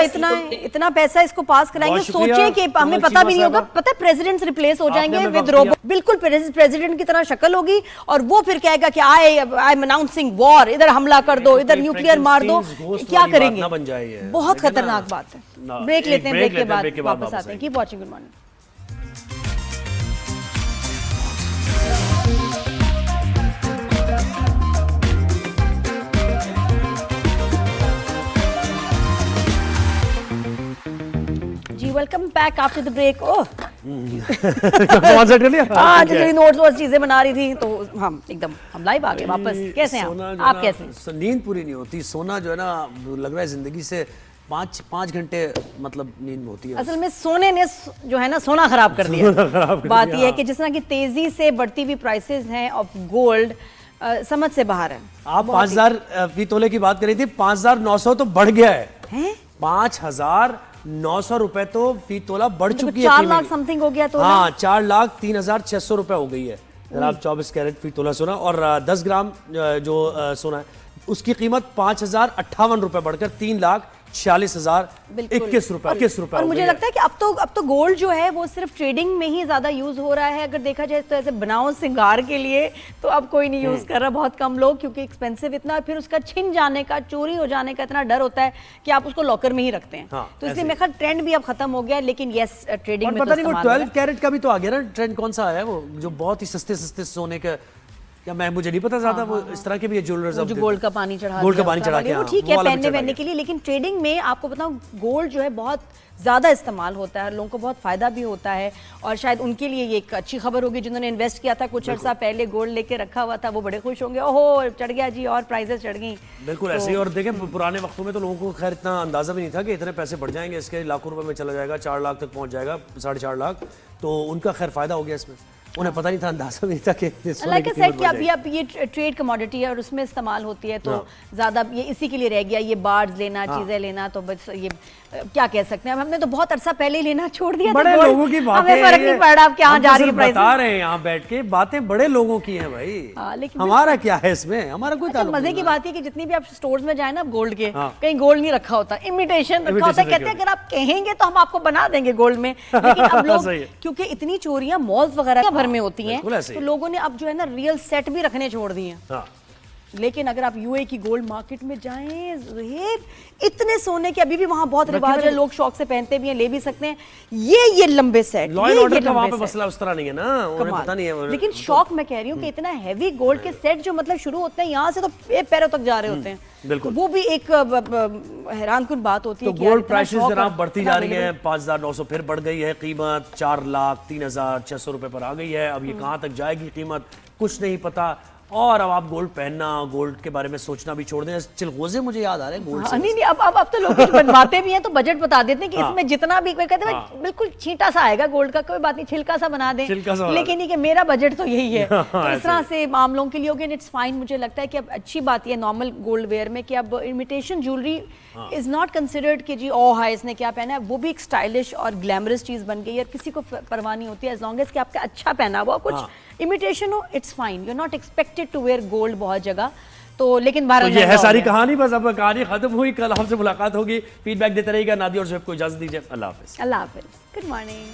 इतना पैसा इसको पास कराएंगे, सोचिए कि हमें पता भी नहीं होगा, पता है प्रेसिडेंट्स रिप्लेस हो जाएंगे विद रोबोट, बिल्कुल प्रेसिडेंट की तरह शक्ल होगी, और वो फिर कहेगा कि आई एम अनाउंसिंग वॉर, इधर हमला कर दो, इधर न्यूक्लियर मार दो, क्या करेंगे? बहुत खतरनाक बात है। ब्रेक लेते हैं, ब्रेक के बाद वापस आते हैं। Keep watching, good morning. Welcome back after the break. Oh concert कर लिया? हाँ, ठीक है। जो नोट्स और चीजें बना रही थी, तो हम एकदम हम लाइव आ गए वापस। कैसे हैं सोना आप? जो आप ना, कैसे? नींद पूरी नहीं होती। सोना जो है ना, लग रहा है जिंदगी से 5 घंटे मतलब नींद होती है। असल में सोने ने जो है ना सोना खराब कर दिया। बात दिया, यह है हाँ। कि जिस तरह की तेजी से बढ़ती हुई प्राइसेस हैं ऑफ गोल्ड, समझ से बाहर है। आप 5,000 फी तोले की बात कर रही थी, 5,900 तो बढ़ गया है। हैं? 5,900 रुपए तो फी तोला बढ़ मतलब चुकी है। 4 फी लाख में। समथिंग हो गया तो हाँ, 4,03,600 रुपए हो गई है जनाब। 24 कैरेट फी तोला सोना। और 10 ग्राम जो सोना है, उसकी कीमत 5,058 रुपए बढ़कर 3,46,021 रुपए। और मुझे लगता है कि अब तो गोल्ड जो है वो सिर्फ ट्रेडिंग में ही ज्यादा यूज हो रहा है। अगर देखा जाए तो ऐसे बनाओ सिंगार के लिए तो अब कोई नहीं यूज कर रहा, बहुत कम लोग, क्योंकि एक्सपेंसिव इतना, फिर उसका छिन जाने का, चोरी हो जाने का इतना डर होता है कि आप उसको लॉकर में ही रखते हैं। हाँ, तो इसलिए मेरे ख्याल ट्रेंड भी अब खत्म हो गया है, लेकिन यस ट्रेडिंग और में पता तो नहीं वो इस्तेमाल हो रहा 12 कैरेट का भी तो आ गया ना ट्रेंड। कौन सा है वो जो बहुत ही सस्ते सस्ते सोने का, या मैं मुझे नहीं पता ज्यादा। वो इस तरह के भी ज्वेलर्स है। वो जो गोल्ड का पानी चढ़ा गोल्ड का दिया पानी उस चढ़ा वाले, के, वो हाँ, ठीक वो है वाला भी पहनने चढ़ा वहनने के। के लिए, लेकिन ट्रेडिंग में आपको बताऊं गोल्ड जो है बहुत ज़्यादा इस्तेमाल होता है, लोगों को बहुत फ़ायदा भी होता है। और शायद उनके लिए ये एक अच्छी खबर होगी जिन्होंने इन्वेस्ट किया था कुछ अर्सा पहले, गोल्ड लेके रखा हुआ था, वो बड़े खुश होंगे, ओहो चढ़ गया जी और प्राइसेस चढ़ गई। बिल्कुल ऐसे ही। और देखें पुराने वक्तों में तो लोगों को खैर इतना अंदाजा भी नहीं था कि इतने पैसे बढ़ जाएंगे, इसके लाखों रुपए में चला जाएगा, 4 लाख तक पहुंच जाएगा, 4.5 लाख। तो उनका खैर फायदा हो गया इसमें। उन्हें पता नहीं था, अंदाजा भी नहीं था कि सोने लाइक की आई कीमत सेड कि बढ़ अब जाएगी। ये ट्रेड कमोडिटी है और उसमें इस्तेमाल होती है, तो ज़्यादा ये इसी के लिए रह गया, ये बार्ड्स लेना, चीज़ें लेना। तो बस ये क्या कह सकते हैं, अब हमने तो बहुत अरसा पहले ही लेना छोड़ दिया था बड़े gold। लोगों की बातें हमें फर्क नहीं पड़ रहा अब कहाँ हम जा तो रही है सिर्फ प्राइस। बता रहे हैं यहाँ बैठ के, बातें बड़े लोगों की हैं भाई। हाँ, लेकिन हमारा क्या है इसमें, हमारा कोई अच्छा, ताल्लुक मजे नहीं की है। बात है कि जितनी भी आप स्टोर्स में जाए ना गोल्ड के, हाँ। कहीं गोल्ड नहीं रखा होता, इमिटेशन रखा होता है। Imitation कहते हैं रखा अगर आप कहेंगे तो हम आपको बना देंगे गोल्ड में। लेकिन अब लोग सही है। क्योंकि इतनी चोरियां मॉल्स वगैरह भर में होती हैं, बिल्कुल ऐसे ही। तो लोगों ने अब जो है ना रियल सेट भी रखने छोड़ दिए हैं। हाँ। लेकिन अगर आप यूए की गोल्ड मार्केट में जाएं, ज़ुहैब, इतने सोने के अभी भी वहां बहुत रिवाज है, लोग शौक से पहनते भी हैं, ले भी सकते हैं। ये लंबे सेट, लॉ एंड ऑर्डर का वहाँ पे लंबे मसला उस तरह नहीं है ना, उन्हें कमाल। पता नहीं है। लेकिन शौक मैं कह रही हूँ कि इतना हैवी गोल्ड के सेट जो मतलब शुरू होते हैं यहाँ से तो पैरों तक जा रहे होते हैं, बिल्कुल। तो वो भी एक हैरानकुन बात होती है तो कि यार गोल्ड इतना प्राइसेस शौक जनाब और बढ़ती इतना जा रही available। है। 5,900 फिर बढ़ गई है कीमत, 4,03,600 रुपए पर आ गई है। अब ये कहाँ तक जाएगी कीमत कुछ नहीं पता। और अब आप गोल्ड पहनना, गोल्ड के बारे में सोचना भी छोड़ दें। चिलगोजे मुझे याद आ रहे हैं गोल्ड हाँ, से। नहीं अब तो लोग कुछ बनवाते भी हैं तो बजट बता देते हैं कि इसमें जितना भी, कोई कहते हैं बिल्कुल छींटा सा आएगा गोल्ड का, कोई बात नहीं छिलका सा बना दें, छिलका सा बना लेकिन ये कि मेरा बजट तो यही है। हाँ, तो इस ऐसे तरह से मामलों के लिए होगी, इट्स फाइन। मुझे लगता है कि अब अच्छी बात है नॉर्मल गोल्ड वेयर में कि अब imitation jewellery is not considered कि जी ओह हाय इसने क्या पहना है, वो भी एक स्टाइलिश और ग्लैमरस चीज बन गई है। किसी को परवाह नहीं होती है एज लॉन्ग एज कि आपका अच्छा पहना हुआ कुछ इमिटेशन हो, it's fine. You are not expected to wear gold बहुत जगह। तो लेकिन तो बहरहाल ये है महंगा हो सारी गया। कहानी। बस अब कहानी खत्म हुई, कल हमसे मुलाकात होगी। फीडबैक देते रहिएगा। नादिया और ज़ुहैब को इजाजत दीजिए। अल्लाह हाफिज। अल्लाह हाफिज, गुड मॉर्निंग।